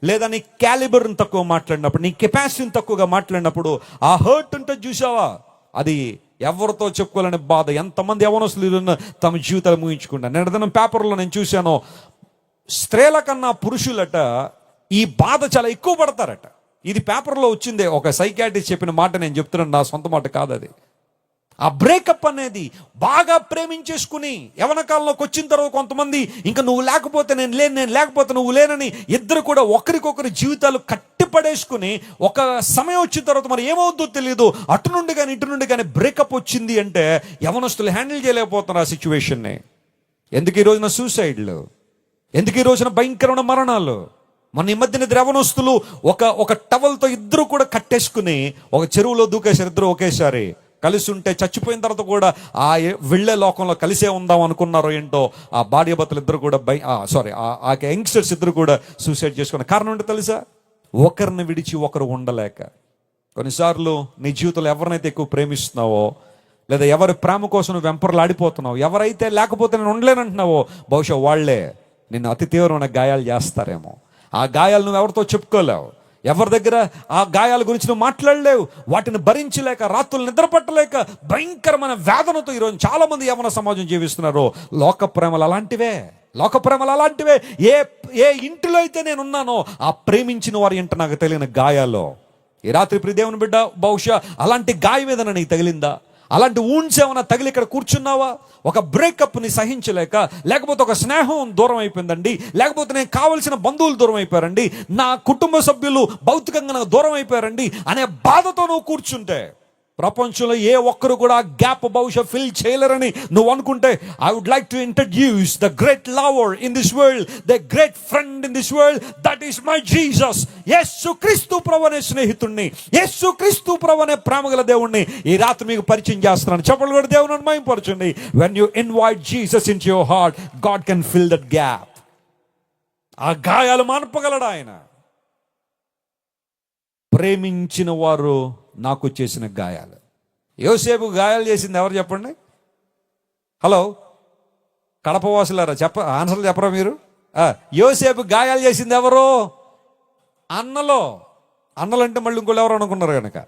లేదా నీ క్యాలిబర్ని తక్కువ మాట్లాడినప్పుడు, నీ కెపాసిటీని తక్కువగా మాట్లాడినప్పుడు, ఆ హర్ట్ ఉంటుంది చూసావా, అది ఎవరితో చెప్పుకోవాలనే బాధ. ఎంతమంది యవనస్తులు తమ జీవితాలు ముగించుకుంటారు. నిన్న పేపర్లో నేను చూశాను, స్త్రీల కన్నా పురుషులట ఈ బాధ చాలా ఎక్కువ పడతారట. ఇది పేపర్లో వచ్చిందే, ఒక సైకాట్రిస్ట్ చెప్పిన మాట నేను చెప్తున్నాను, నా సొంత మాట కాదు అది. ఆ బ్రేకప్ అనేది బాగా ప్రేమించేసుకుని యవన కాలంలోకి వచ్చిన తర్వాత కొంతమంది ఇంకా నువ్వు లేకపోతే నేను లేను, నేను లేకపోతే నువ్వు లేనని ఇద్దరు కూడా ఒకరికొకరి జీవితాలు కట్టిపడేసుకుని ఒక సమయం వచ్చిన తర్వాత మరి ఏమవుద్దో తెలియదు, అటు నుండి కానీ ఇటు నుండి కానీ బ్రేకప్ వచ్చింది అంటే యవనస్తులు హ్యాండిల్ చేయలేకపోతున్నారు ఆ సిచ్యువేషన్ని. ఎందుకు ఈ రోజున సూసైడ్లు, ఎందుకు ఈ రోజున భయంకరమైన మరణాలు? మన ఈ మధ్యన యవనస్తులు ఒక టవల్తో ఇద్దరు కూడా కట్టేసుకుని ఒక చెరువులో దూకేశారు. ఇద్దరు ఒకేసారి కలిసి ఉంటే చచ్చిపోయిన తర్వాత కూడా ఆ వెళ్ళే లోకంలో కలిసే ఉందాం అనుకున్నారో ఏంటో, ఆ భార్య భర్తలు ఇద్దరు కూడా ఆ యంగ్స్టర్స్ ఇద్దరు కూడా సూసైడ్ చేసుకున్న కారణం ఏంటో తెలుసా? ఒకరిని విడిచి ఒకరు ఉండలేక. కొన్నిసార్లు నీ జీవితంలో ఎవరినైతే ఎక్కువ ప్రేమిస్తున్నావో, లేదా ఎవరి ప్రేమ కోసం నువ్వు వెంపర్లాడిపోతున్నావు, ఎవరైతే లేకపోతే నేను ఉండలేనంటున్నావో, బహుశా వాళ్లే నిన్ను అతి తీవ్రమైన గాయాలు చేస్తారేమో. ఆ గాయాలు నువ్వు ఎవరితో చెప్పుకోలేవు, ఎవరి దగ్గర ఆ గాయాల గురించి నువ్వు మాట్లాడలేవు. వాటిని భరించలేక, రాత్రులు నిద్రపట్టలేక, భయంకరమైన వేదనతో ఈరోజు చాలా మంది యవన సమాజం జీవిస్తున్నారు. లోక ప్రేమలు అలాంటివే. ఏ ఇంటిలో అయితే నేనున్నానో ఆ ప్రేమించిన వారి ఇంట నాకు తెలియని గాయాలు. ఈ రాత్రి ప్రియ దేవుని బిడ్డ, బహుశా అలాంటి గాయం ఏదైనా నీకు తగిలిందా? అలాంటి ఊన్స్ ఏమైనా తగిలి ఇక్కడ కూర్చున్నావా? ఒక బ్రేకప్ని సహించలేక, లేకపోతే ఒక స్నేహం దూరం అయిపోయిందండి, లేకపోతే నేను కావలసిన బంధువులు దూరం అయిపోయారండి, నా కుటుంబ సభ్యులు భౌతికంగా నాకు దూరం అయిపోయారండి అనే బాధతో నువ్వు కూర్చుంటే, ప్రపంచంలో ఏ ఒక్కరు కూడా గ్యాప్ బహుశా ఫిల్ చేయలేరని నువ్వు అనుకుంటే, I would like to introduce the great lover in this world, the great friend in this world, that is my Jesus. Yesu Kristu ప్రభు అనే స్నేహితుడిని, యేసు క్రీస్తు ప్రభు అనే ప్రేమగల దేవుణ్ణి ఈ రాత్రి మీకు పరిచయం చేస్తున్నాను. చెప్పలు కూడా దేవుని మహిమపరచండి. When you invite Jesus into your heart, God can fill that gap. ఆ గాయాలు మాన్పగలడు ఆయన. ప్రేమించిన వారు నాకు చేసిన గాయాలు. యోసేపు గాయాలు చేసింది ఎవరు చెప్పండి? హలో, కడప వాసులారా, ఆన్సర్లు చెప్పరా మీరు? యోసేపు గాయాలు చేసింది ఎవరు? అన్నలు అంటే మళ్ళీ ఇంకోళ్ళు ఎవరు అనుకున్నారు కనుక,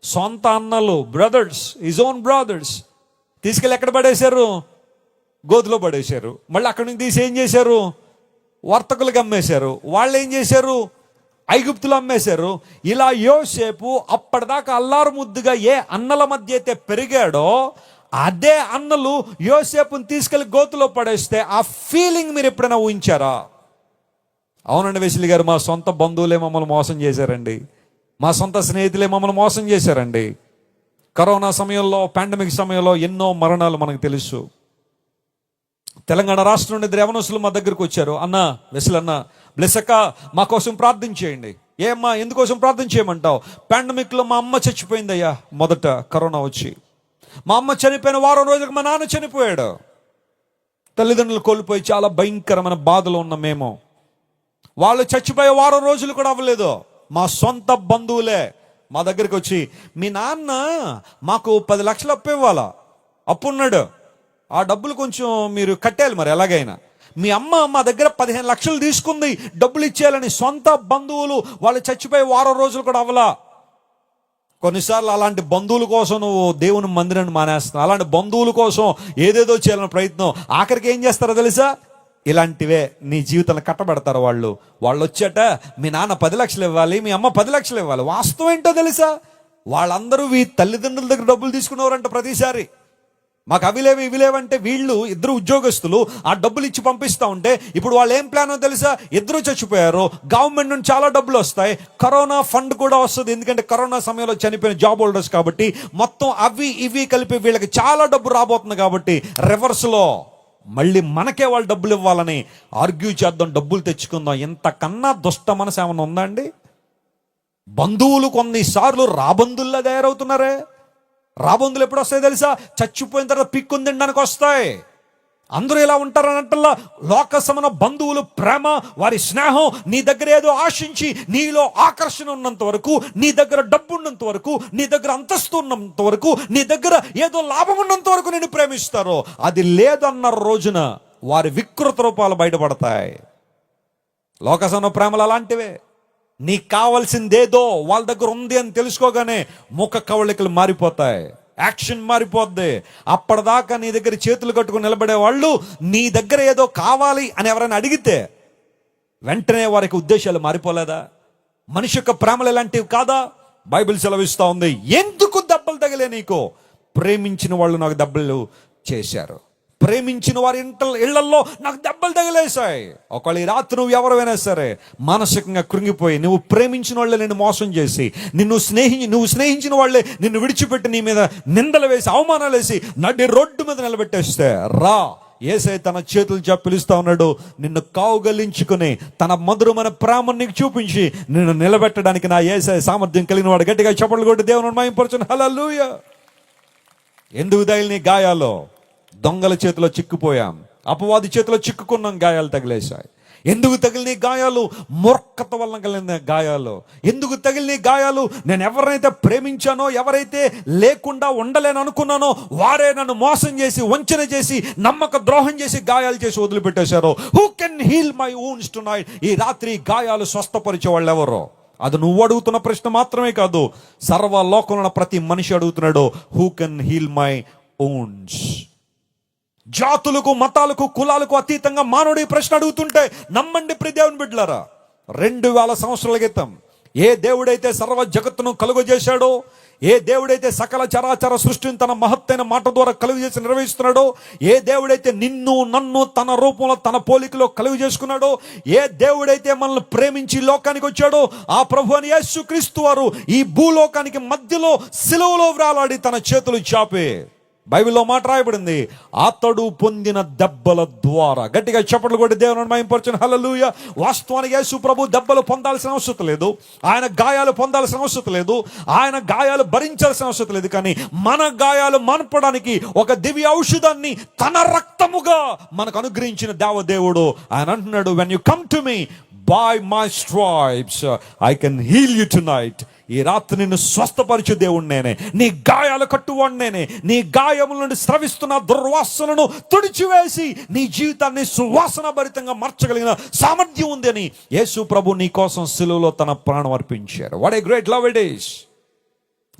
సొంత అన్నలు, బ్రదర్స్, హిజ్ ఓన్ బ్రదర్స్. తీసుకెళ్ళి ఎక్కడ పడేశారు? గోతులో పడేశారు. మళ్ళీ అక్కడి నుంచి తీసి ఏం చేశారు? వర్తకులకు అమ్మేశారు. వాళ్ళు ఏం చేశారు? ఐగుప్తులు అమ్మేశారు. ఇలా యోసేపు అప్పటిదాకా అల్లారు ముద్దుగా ఏ అన్నల మధ్య అయితే పెరిగాడో అదే అన్నలు యోసేపుని తీసుకెళ్లి గోతులో పడేస్తే ఆ ఫీలింగ్ మీరు ఎప్పుడైనా ఊహించారా? అవునండి వెసిలి గారు, మా సొంత బంధువులే మమ్మల్ని మోసం చేశారండి, మా సొంత స్నేహితులే మమ్మల్ని మోసం చేశారండి. కరోనా సమయంలో, పాండమిక్ సమయంలో ఎన్నో మరణాలు మనకు తెలుసు. తెలంగాణ రాష్ట్రం నుండి యవనస్తులు మా దగ్గరకు వచ్చారు. అన్న వెసిల్ అన్న, బ్లెస్ అక్క, మా కోసం ప్రార్థన చేయండి. ఏమ్మా, ఎందుకోసం ప్రార్థన చేయమంటావు? పాండమిక్లో మా అమ్మ చచ్చిపోయిందయ్యా. మొదట కరోనా వచ్చి మా అమ్మ చనిపోయిన వారం రోజులకు మా నాన్న చనిపోయాడు. తల్లిదండ్రులు కోల్పోయి చాలా భయంకరమైన బాధలో ఉన్న మేము, వాళ్ళు చచ్చిపోయే వారం రోజులు కూడా అవ్వలేదు, మా సొంత బంధువులే మా దగ్గరికి వచ్చి, మీ నాన్న మాకు 10 లక్షలు అప్పు ఇవ్వాలా, అప్పు ఉన్నాడు, ఆ డబ్బులు కొంచెం మీరు కట్టాలి మరి ఎలాగైనా. మీ అమ్మ మా దగ్గర 15 లక్షలు తీసుకుంది, డబ్బులు ఇచ్చేయాలని. సొంత బంధువులు వాళ్ళు చచ్చిపోయే వారం రోజులు కూడా అవ్వలా. కొన్నిసార్లు అలాంటి బంధువుల కోసం నువ్వు దేవుని మందిరాన్ని మానేస్తున్నావు. అలాంటి బంధువుల కోసం ఏదేదో చేయాలని ప్రయత్నం. ఆఖరికి ఏం చేస్తారో తెలుసా? ఇలాంటివే నీ జీవితాన్ని కట్టబెడతారు వాళ్ళు. వచ్చాట, మీ నాన్న 10 లక్షలు ఇవ్వాలి, మీ అమ్మ 10 లక్షలు ఇవ్వాలి. వాస్తవం ఏంటో తెలుసా? వాళ్ళందరూ ఈ తల్లిదండ్రుల దగ్గర డబ్బులు తీసుకునేవారంట ప్రతిసారి. మాకు అవిలేవి ఇవిలేవంటే వీళ్ళు ఇద్దరు ఉద్యోగస్తులు ఆ డబ్బులు ఇచ్చి పంపిస్తూ ఉంటే ఇప్పుడు వాళ్ళు ఏం ప్లానో తెలుసా? ఇద్దరు చచ్చిపోయారు, గవర్నమెంట్ నుంచి చాలా డబ్బులు వస్తాయి, కరోనా ఫండ్ కూడా వస్తుంది. ఎందుకంటే కరోనా సమయంలో చనిపోయిన జాబ్ హోల్డర్స్ కాబట్టి మొత్తం అవి ఇవి కలిపి వీళ్ళకి చాలా డబ్బు రాబోతుంది. కాబట్టి రివర్స్లో మళ్ళీ మనకే వాళ్ళు డబ్బులు ఇవ్వాలని ఆర్గ్యూ చేద్దాం, డబ్బులు తెచ్చుకుందాం. ఇంతకన్నా దుష్ట మనసు ఏమైనా ఉందా అండి? బంధువులు కొన్నిసార్లు రాబంధుల్లా తయారవుతున్నారే. రాబందులు ఎప్పుడు వస్తాయి తెలుసా? చచ్చిపోయిన తర్వాత పిక్కుని తినడానికి వస్తాయి. అందరూ ఇలా ఉంటారనట్టల్లా. లోక సమన బంధువులు ప్రేమ, వారి స్నేహం నీ దగ్గర ఏదో ఆశించి, నీలో ఆకర్షణ ఉన్నంత వరకు, నీ దగ్గర డబ్బు ఉన్నంత వరకు, నీ దగ్గర అంతస్తు ఉన్నంత వరకు, నీ దగ్గర ఏదో లాభం ఉన్నంత వరకు నేను ప్రేమిస్తారో, అది లేదన్న రోజున వారి వికృత రూపాలు బయటపడతాయి. లోక సమన ప్రేమలు అలాంటివే. నీకు కావాల్సిందేదో వాళ్ళ దగ్గర ఉంది అని తెలుసుకోగానే ముఖ కవళికలు మారిపోతాయి, యాక్షన్ మారిపోద్ది. అప్పటిదాకా నీ దగ్గర చేతులు కట్టుకుని నిలబడే వాళ్ళు నీ దగ్గర ఏదో కావాలి అని ఎవరైనా అడిగితే వెంటనే వారికి ఉద్దేశాలు మారిపోలేదా? మనిషి యొక్క ప్రేమలు ఎలాంటివి కాదా? బైబిల్ సెలవిస్తూ ఉంది, ఎందుకు దెబ్బలు తగిలే నీకు? ప్రేమించిన వాళ్ళు నాకు దెబ్బలు చేశారు, ప్రేమించిన వారి ఇళ్లల్లో నాకు దెబ్బలు తగిలేశాయి. ఒకవేళ ఈ రాత్రి నువ్వు ఎవరైనా సరే మానసికంగా కృంగిపోయి, నువ్వు ప్రేమించిన వాళ్ళే నిన్ను మోసం చేసి, నువ్వు స్నేహించిన వాళ్ళే నిన్ను విడిచిపెట్టి నీ మీద నిందలు వేసి, అవమానాలు వేసి, నడి రోడ్డు మీద నిలబెట్టేస్తే రా, యేసయ్య తన చేతులు చెప్పి పిలుస్తా ఉన్నాడు. నిన్ను కావుగలించుకుని తన మధురమైన ప్రేమను నీకు చూపించి నిన్ను నిలబెట్టడానికి నా యేసయ్య సామర్థ్యం కలిగిన వాడు. గట్టిగా చప్పట్లు కొట్టి దేవుని మహిమపరచును. హల్లెలూయా. ఎందుకు తగిలిన గాయాలు? దొంగల చేతిలో చిక్కుపోయాం, అపవాది చేతిలో చిక్కుకున్నాం, గాయాలు తగిలేశాయి. ఎందుకు తగిలిన గాయాలు? మూర్ఖత వల్ల కలిగిన గాయాలు. ఎందుకు తగిలిన గాయాలు? నేను ఎవరినైతే ప్రేమించానో, ఎవరైతే లేకుండా ఉండలేను అనుకున్నానో వారే నన్ను మోసం చేసి, వంచన చేసి, నమ్మక ద్రోహం చేసి, గాయాలు చేసి వదిలిపెట్టేశారు. Who can heal my wounds tonight? ఈ రాత్రి గాయాలు స్వస్థపరిచే వాళ్ళు ఎవరో? అది నువ్వు అడుగుతున్న ప్రశ్న మాత్రమే కాదు, సర్వలోకంలో ప్రతి మనిషి అడుగుతున్నాడు, who can heal my wounds? జాతులకు, మతాలకు, కులాలకు అతీతంగా మానవుడు ఈ ప్రశ్న అడుగుతుంటే నమ్మండి ప్రియ దేవుని బిడ్డలారా, 2000 సంవత్సరాల క్రితం ఏ దేవుడైతే సర్వ జగత్తును కలుగజేశాడో, ఏ దేవుడైతే సకల చరాచర సృష్టిని తన మహత్తైన మాట ద్వారా కలుగు చేసి నిర్వహిస్తున్నాడో, ఏ దేవుడైతే నిన్ను నన్ను తన రూపంలో తన పోలికలో కలుగు చేసుకున్నాడో, ఏ దేవుడైతే మనల్ని ప్రేమించి లోకానికి వచ్చాడో, ఆ ప్రభు అని యేసుక్రీస్తు వారు ఈ భూలోకానికి మధ్యలో సిలువలో వ్రాలాడి తన చేతులు చాపే, బైబిల్లో మాట రాయబడింది, అతడు పొందిన దెబ్బల ద్వారా. గట్టిగా చప్పట్లు కొట్టి దేవుని మహిమపరచును. హల్లెలూయా. వాస్తవానికి యేసు ప్రభు దెబ్బలు పొందాల్సిన అవసరం లేదు, ఆయన గాయాలు పొందాల్సిన అవసరం లేదు, ఆయన గాయాలు భరించాల్సిన అవసరం లేదు. కానీ మన గాయాలు మాన్పడానికి ఒక దివ్య ఔషధాన్ని తన రక్తముగా మనకు అనుగ్రహించిన దేవదేవుడు. ఆయన అంటున్నాడు, when you come to me by my stripes I can heal you tonight. ఈ రాత్రి నిన్ను స్వస్థపరిచే దేవుడు నేనే, నీ గాయాలు కట్టువాడు నేనే. నీ గాయముల నుండి స్రవిస్తున్న దుర్వాసనను తుడిచివేసి నీ జీవితాన్ని సువాసన భరితంగా మార్చగలిగిన సామర్థ్యం ఉంది అని యేసు ప్రభు నీ కోసం సిలువలో తన ప్రాణం అర్పించారు. What a great love it is.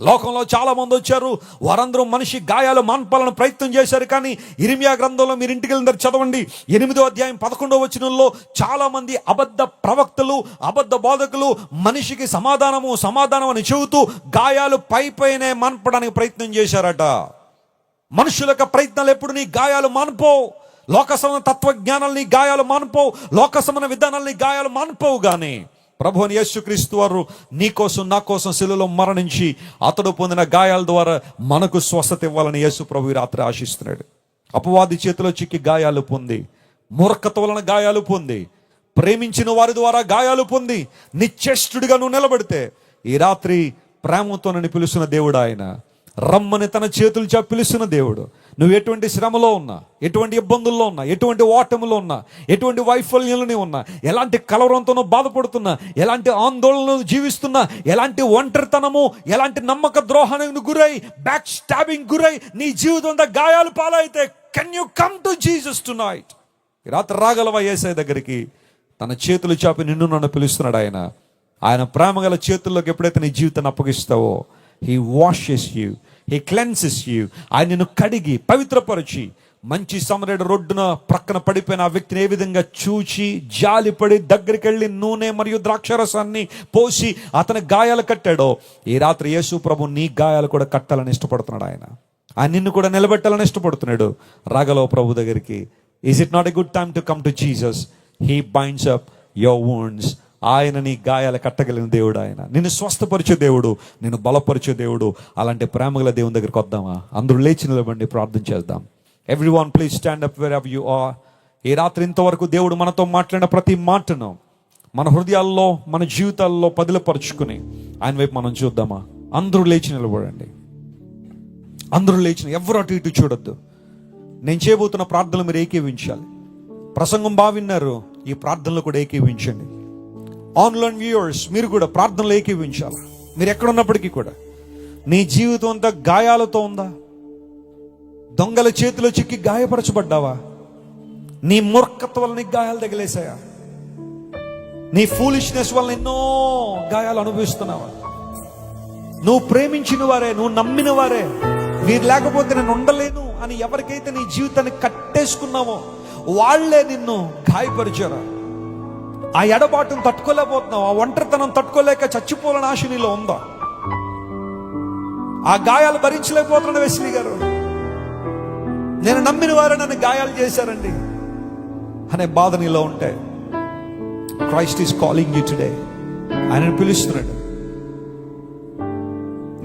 లోకంలో చాలా మంది వచ్చారు, వారందరూ మనిషి గాయాలు మాన్పాలని ప్రయత్నం చేశారు. కానీ ఇర్మియా గ్రంథంలో మీరు ఇంటికి వెళ్ళిన చదవండి, 8వ అధ్యాయం 11వ వచనంలో చాలా మంది అబద్ధ ప్రవక్తలు, అబద్ధ బోధకులు మనిషికి సమాధానం అని చెబుతూ గాయాలు పైనే మాన్పడానికి ప్రయత్నం చేశారట. మనుషుల యొక్క ప్రయత్నాలు ఎప్పుడు నీ గాయాలు మాన్పోవు. లోక సంబంధ తత్వజ్ఞానాలు నీ గాయాలు మాన్పోవు, లోక సంబంధ విధానాలు నీ గాయాలు మాన్పోవు. కానీ ప్రభు అయిన యేసుక్రీస్తు వారు నీ కోసం నా కోసం శిలువలో మరణించి అతడు పొందిన గాయాల ద్వారా మనకు స్వస్థత ఇవ్వాలని యేసు ప్రభు రాత్రి ఆశిస్తున్నాడు. అపవాది చేతిలో చిక్కి గాయాలు పొంది, మూర్ఖత వలన గాయాలు పొంది, ప్రేమించిన వారి ద్వారా గాయాలు పొంది నిశ్చేష్టుడిగా నువ్వు నిలబడితే ఈ రాత్రి ప్రేమతో నన్ను పిలుస్తున్న దేవుడు ఆయన. రమ్మని తన చేతులు చాపి పిలుస్తున్న దేవుడు. నువ్వు ఎటువంటి శ్రమలో ఉన్నా, ఎటువంటి ఇబ్బందుల్లో ఉన్నా, ఎటువంటి ఓటములో ఉన్నా, ఎటువంటి వైఫల్యంలోనే ఉన్నా, ఎలాంటి కలవరంతో బాధపడుతున్నా, ఎలాంటి ఆందోళనలు జీవిస్తున్నా, ఎలాంటి ఒంటరితనము, ఎలాంటి నమ్మక ద్రోహానికి గురై, బ్యాక్ స్టాబింగ్ గురై నీ జీవితంలో గాయాలు పాలైతే can you come to Jesus tonight. ఈ రాత్రి రాగలవా యేసయ్య దగ్గరికి? తన చేతులు చాపి నిన్ను నన్ను పిలుస్తున్నాడు ఆయన. ఆయన ప్రేమగల చేతుల్లోకి ఎప్పుడైతే నీ జీవితాన్ని అప్పగిస్తావో He washes you, He cleanses you. ఆయన నిన్ను కడిగి పవిత్రపరిచి, మంచి సమరయుడు రోడ్డున ప్రక్కన పడిపోయిన ఆ వ్యక్తిని ఏ విధంగా చూచి జాలిపడి దగ్గరికి వెళ్ళి నూనె మరియు ద్రాక్షరసాన్ని పోసి అతని గాయాలు కట్టాడో, ఈ రాత్రి యేసు ప్రభు నీ గాయాలు కూడా కట్టాలని ఇష్టపడుతున్నాడు ఆయన. ఆయన నిన్ను కూడా నిలబెట్టాలని ఇష్టపడుతున్నాడు. రాగలవు ప్రభు దగ్గరికి. Is it not a good time to come to Jesus? He binds up your wounds. ఆయన నీ గాయాలు కట్టగలిగిన దేవుడు ఆయన. నిన్ను స్వస్థపరిచే దేవుడు, నిన్ను బలపరిచే దేవుడు. అలాంటి ప్రేమగల దేవుని దగ్గరికి వద్దామా? అందరూ లేచి నిలబడి ప్రార్థన చేద్దాం. Everyone please stand up wherever you are. ఈ రాత్రి ఇంతవరకు దేవుడు మనతో మాట్లాడిన ప్రతి మాటను మన హృదయాల్లో, మన జీవితాల్లో పదిలపరుచుకుని ఆయన వైపు మనం చూద్దామా? అందరూ లేచి నిలబడండి. అందరూ లేచి, ఎవరు అటు ఇటు చూడొద్దు. నేను చేయబోతున్న ప్రార్థనలు మీరు ఏకీవించాలి. ప్రసంగం బాగా విన్నారు, ఈ ప్రార్థనలు కూడా ఏకీవించండి. ఆన్లైన్ వ్యూవర్స్ మీరు కూడా ప్రార్థనలు ఏకీవించాలి. మీరు ఎక్కడున్నప్పటికీ కూడా నీ జీవితం అంతా గాయాలతో ఉందా? దొంగల చేతిలో చిక్కి గాయపరచబడ్డావా? నీ మూర్ఖత్వం వల్ల నీకు గాయాలు తగిలేసాయా? నీ ఫూలిష్నెస్ వల్ల ఎన్నో గాయాలు అనుభవిస్తున్నావా? నువ్వు ప్రేమించిన వారే, నువ్వు నమ్మిన వారే, మీరు లేకపోతే నేను ఉండలేను అని ఎవరికైతే నీ జీవితాన్ని కట్టేసుకున్నావో వాళ్లే నిన్ను గాయపరిచారా? ఆ ఎడబాటును తట్టుకోలేకపోతున్నావు, ఆ ఒంటరితనం తట్టుకోలేక చచ్చిపోవాలని ఆశ నీలో ఉందా? ఆ గాయాలు భరించలేకపోతున్నాడు వెస్లీ గారు. నేను నమ్మిన వారు నన్ను గాయాలు చేశారండి అనే బాధ నీలో ఉంటే, Christ is calling you today. ఆయనను పిలుస్తున్నాడు.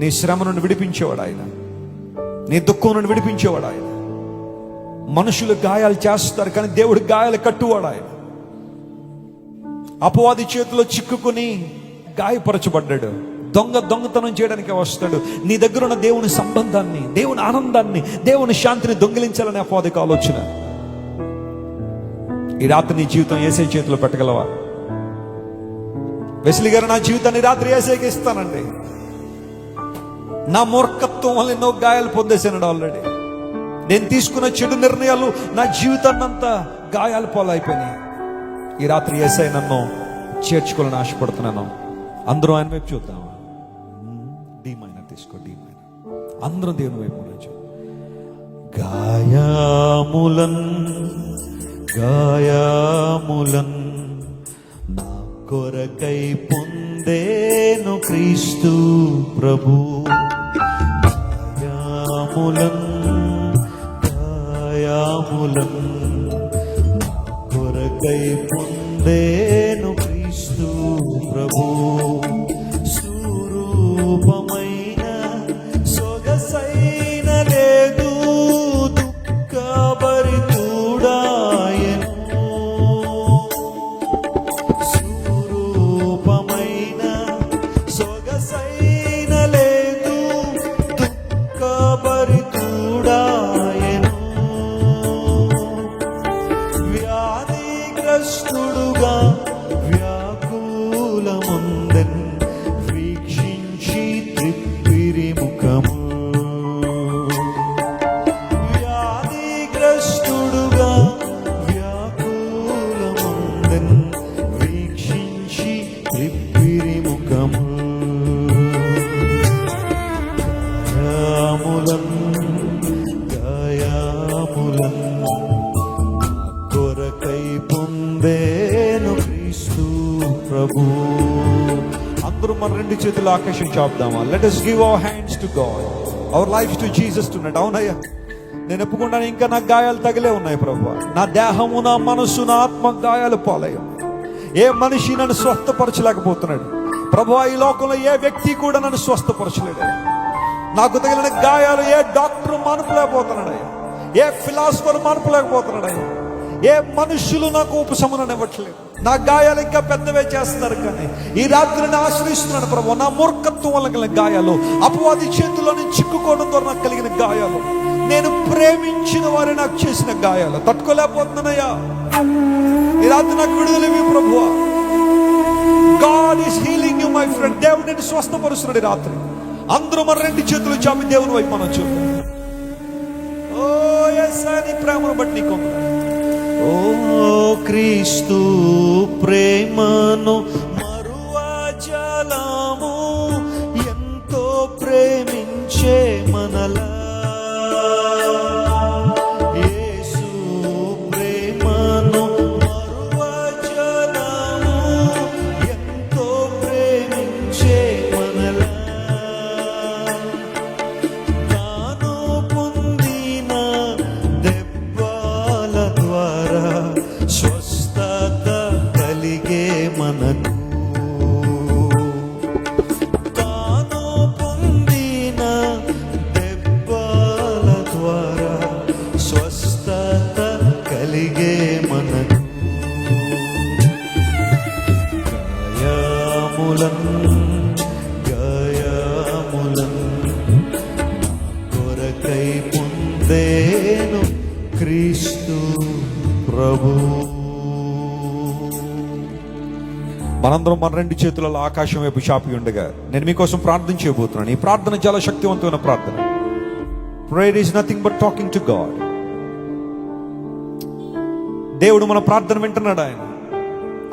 నీ శ్రమ నుండి విడిపించేవాడు ఆయన, నీ దుఃఖం నుండి విడిపించేవాడు ఆయన. మనుషులు గాయాలు చేస్తారు కానీ దేవుడు గాయాలు కట్టువాడు ఆయన. అపవాది చేతిలో చిక్కుకుని గాయపరచబడ్డాడు. దొంగతనం చేయడానికి వస్తాడు. నీ దగ్గర ఉన్న దేవుని సంబంధాన్ని, దేవుని ఆనందాన్ని, దేవుని శాంతిని దొంగిలించాలని అపవాదికి ఆలోచన. ఈ రాత్రి నీ జీవితం యేసయ్య చేతిలో పెట్టగలవా? వెస్లీ గారు, నా జీవితాన్ని రాత్రి యేసయ్యకి ఇస్తానండి. నా మూర్ఖత్వం వల్ల ఎన్నో గాయాలు పొందేశానండి ఆల్రెడీ. నేను తీసుకున్న చెడు నిర్ణయాలు నా జీవితాన్ని అంతా గాయాలు పాలైపోయినాయి. ఈ రాత్రి యేసయ్య నన్ను చేర్చుకోవాలని ఆశపడుతున్నాను. అందరూ ఆయన వైపు చూద్దాం. డీ మైనర్ తీసుకో, డీ మైనర్. అందరం దేవుని వైపు నుంచి. గాయాములన్ నా కొరకై పొందేను క్రీస్తు ప్రభు. గాయాములన్ కొరకై పొందేను క్రీస్తు ప్రభు. స్వరూపమైన సొగసైన లేదు దుఃఖభరితుడాయను. స్వరూపమైన సొగసైన లేదు దుఃఖభరితుడాయను. వ్యాధిగ్రస్తుడుగా పొందేను క్రీస్తు ప్రభు. అందరూ మన రెండు చేతులు ఆకాశం చాపుదామా? Let us give our hands to God, our lives to Jesus tonight. అవునయ్యా, నేను ఒప్పుకున్నాను, ఇంకా నా గాయాలు తగిలే ఉన్నాయి ప్రభువా. నా దేహము, నా మనస్సు, నా ఆత్మ గాయాలు పాలయ్యాం. ఏ మనిషి నన్ను స్వస్థపరచలేకపోతున్నాడు ప్రభువా. ఈ లోకంలో ఏ వ్యక్తి కూడా నన్ను స్వస్థపరచలేడు. నాకు తగిలిన గాయాలు ఏ డాక్టర్ మానుపలేకపోతున్నాడయ్యా, ఏ ఫిలాసఫర్ మానుపలేకపోతున్నాడయ్యా, ఏ మనుషులు నాకు ఉపశమనం ఇవ్వట్లేదు. నా గాయాలు ఇంకా పెద్దవే చేస్తున్నారు. కానీ ఈ రాత్రిని ఆశ్రయిస్తున్నాను ప్రభు. నా మూర్ఖత్వం వల్ల కలిగిన గాయాలు, అపవాది చేతుల్లో నుంచి చిక్కుకోవడం ద్వారా నాకు కలిగిన గాయాలు, నేను ప్రేమించిన వారే నాకు చేసిన గాయాలు తట్టుకోలేకపోతున్నానయ్యా. ఈ రాత్రి నాకు విడుదల ఇవ్వు ప్రభువా. God is healing you my friend. దేవుడు నిన్ను స్వస్థపరుస్తున్నాడు ఈ రాత్రి. అందరూ మన రెండు చేతులు చాపి దేవుని వైపు మనం చూద్దాం. ఓ యేసయ్యా, నీ ప్రేమను బట్టి నీకు వందనాలు. ఓ క్రీస్తు ప్రేమను మరువజాలము, ఎంతో ప్రేమించే మనలా. యేసు ప్రేమను మరువజాలము, ఎంతో ప్రేమించే మనలా. తాను పొందిన దెబ్బల ద్వారా స్వస్థత కలిగే మనకు. తాను పొందిన దెబ్బల ద్వారా స్వస్థత కలిగే మనకు. గాయములన్ కొరకై పొందేను క్రీస్తు ప్రభు. మనందరం మన రెండు చేతులలో ఆకాశం వైపు చాపి ఉండగా నేను మీకోసం ప్రార్థన చేయబోతున్నాను. ఈ ప్రార్థన చాలా శక్తివంతమైన ప్రార్థన. Prayer is nothing but talking to God. దేవుడు మన ప్రార్థన వింటున్నాడు. ఆయన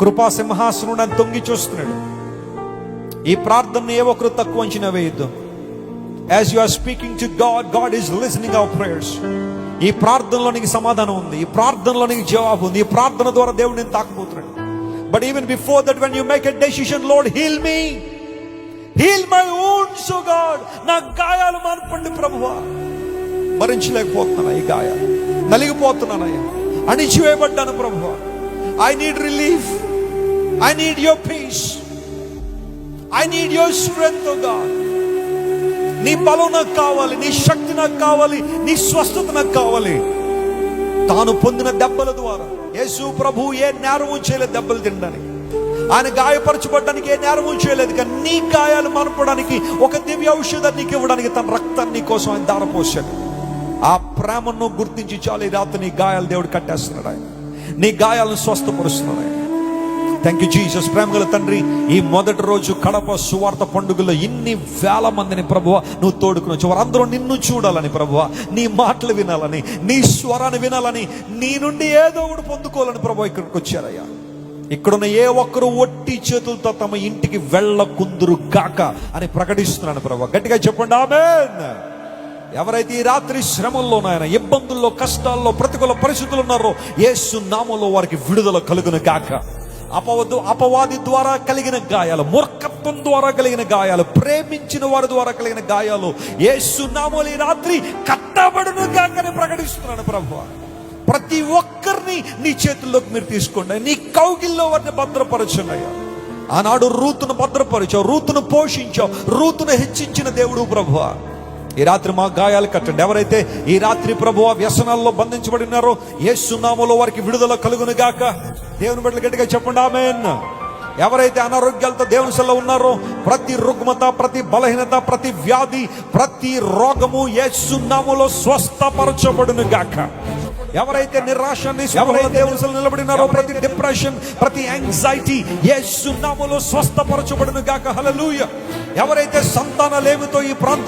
కృపా సింహాసనుడు ఆయన తొంగి చూస్తున్నాడు. ఈ ప్రార్థనను ఏ ఒక్కరు తక్కువ అంచనా వేయద్దు. As you are speaking to God, God is listening our prayers. ఈ ప్రార్థనలో నీకు సమాధానం ఉంది, ఈ ప్రార్థనలో నీకు జవాబు ఉంది. ఈ ప్రార్థన ద్వారా దేవుడు నేను తాకపోతున్నాడు. But even before that, when you make a decision, Lord heal me, heal my wounds oh God. నా గాయాలు మాన్పండి ప్రభువా. భరించలేకపోతున్నాను ఈ గాయాలు, నలిగిపోతున్నానయ్యా, అణిచివేయబడ్డాను ప్రభువా. I need relief, I need your peace, I need your strength oh God. నీ బలం నాకు కావాలి, నీ శక్తి నాకు కావాలి, నీ స్వస్థత నాకు కావాలి. తాను పొందిన దెబ్బల ద్వారా యేసు ప్రభు ఏ నేరము చేయలేదు దెబ్బలు తినడానికి. ఆయన గాయపరచబడ్డానికి ఏ నేరము చేయలేదు. కానీ నీ గాయాలు మనపడానికి ఒక దివ్య ఔషధాన్ని నీకు ఇవ్వడానికి తన రక్తాన్ని నీ కోసం ఆయన ధారపోశాడు. ఆ ప్రేమను గుర్తించి చాలు ఈ రాత్రి నీ గాయాలు దేవుడు కట్టేస్తున్నాడు. ఆయన నీ గాయాలను స్వస్థపరుస్తున్నాడు. ఆయన థ్యాంక్ యూ జీసస్. ప్రేమగల తండ్రి, ఈ మొదటి రోజు కడప సువార్త పండుగలో ఇన్ని వేల మందిని ప్రభువా నువ్వు తోడుకుని వచ్చి వారందరూ నిన్ను చూడాలని ప్రభువా, నీ మాటలు వినాలని, నీ స్వరాన్ని వినాలని, నీ నుండి ఏదో ఒకటి పొందుకోవాలని ప్రభువా ఇక్కడికి వచ్చారయ్యా. ఇక్కడున్న ఏ ఒక్కరు ఒట్టి చేతులతో తమ ఇంటికి వెళ్ళకుందురు గాక అని ప్రకటిస్తున్నాను ప్రభువా. గట్టిగా చెప్పండి ఆమేన్. ఎవరైతే ఈ రాత్రి శ్రమల్లో నాయన, ఇబ్బందుల్లో, కష్టాల్లో, ప్రతికూల పరిస్థితులు ఉన్నారో యేసు నామములో వారికి విడుదల కలుగును గాక. అపవాది ద్వారా కలిగిన గాయాలు, మూర్ఖత్వం ద్వారా కలిగిన గాయాలు, ప్రేమించిన వారి ద్వారా కలిగిన గాయాలు యేసు నామములో ఈ రాత్రి కట్టబడును గాక అని ప్రకటిస్తున్నాను ప్రభువా. ప్రతి ఒక్కరిని నీ చేతుల్లోకి మీరు తీసుకోండి. నీ కౌగిల్లో వారిని భద్రపరచున్నాయా. ఆనాడు రూతును భద్రపరిచావు, రూతును పోషించావు, రూతును హెచ్చించిన దేవుడు ప్రభువా. ఈ రాత్రి మా గాయాలు కట్టండి. ఎవరైతే ఈ రాత్రి ప్రభువా వ్యసనాల్లో బంధించబడి ఉన్నారో యేసు నామములో వారికి విడుదల కలుగును గాక. దేవుని బిడ్డలు గట్టిగా చెప్పండి ఆమేన్. ఎవరైతే అనారోగ్యాలతో దేవుని సన్నిధిలో ఉన్నారో ప్రతి రుగ్మత, ప్రతి బలహీనత, ప్రతి వ్యాధి, ప్రతి రోగము యేసు నామములో స్వస్థపరచబడును గాక. ఎవరైతే నిరాశ, ఎవరైతే దేవుని సన్నిధిలో నిలబడినారో ప్రతి డిప్రెషన్, ప్రతి యాంగ్జైటీ యేసు నామములో స్వస్థపరచబడును గాక. హల్లెలూయా. ఎవరైతే సంతానలేమితో ఈ ప్రాంతం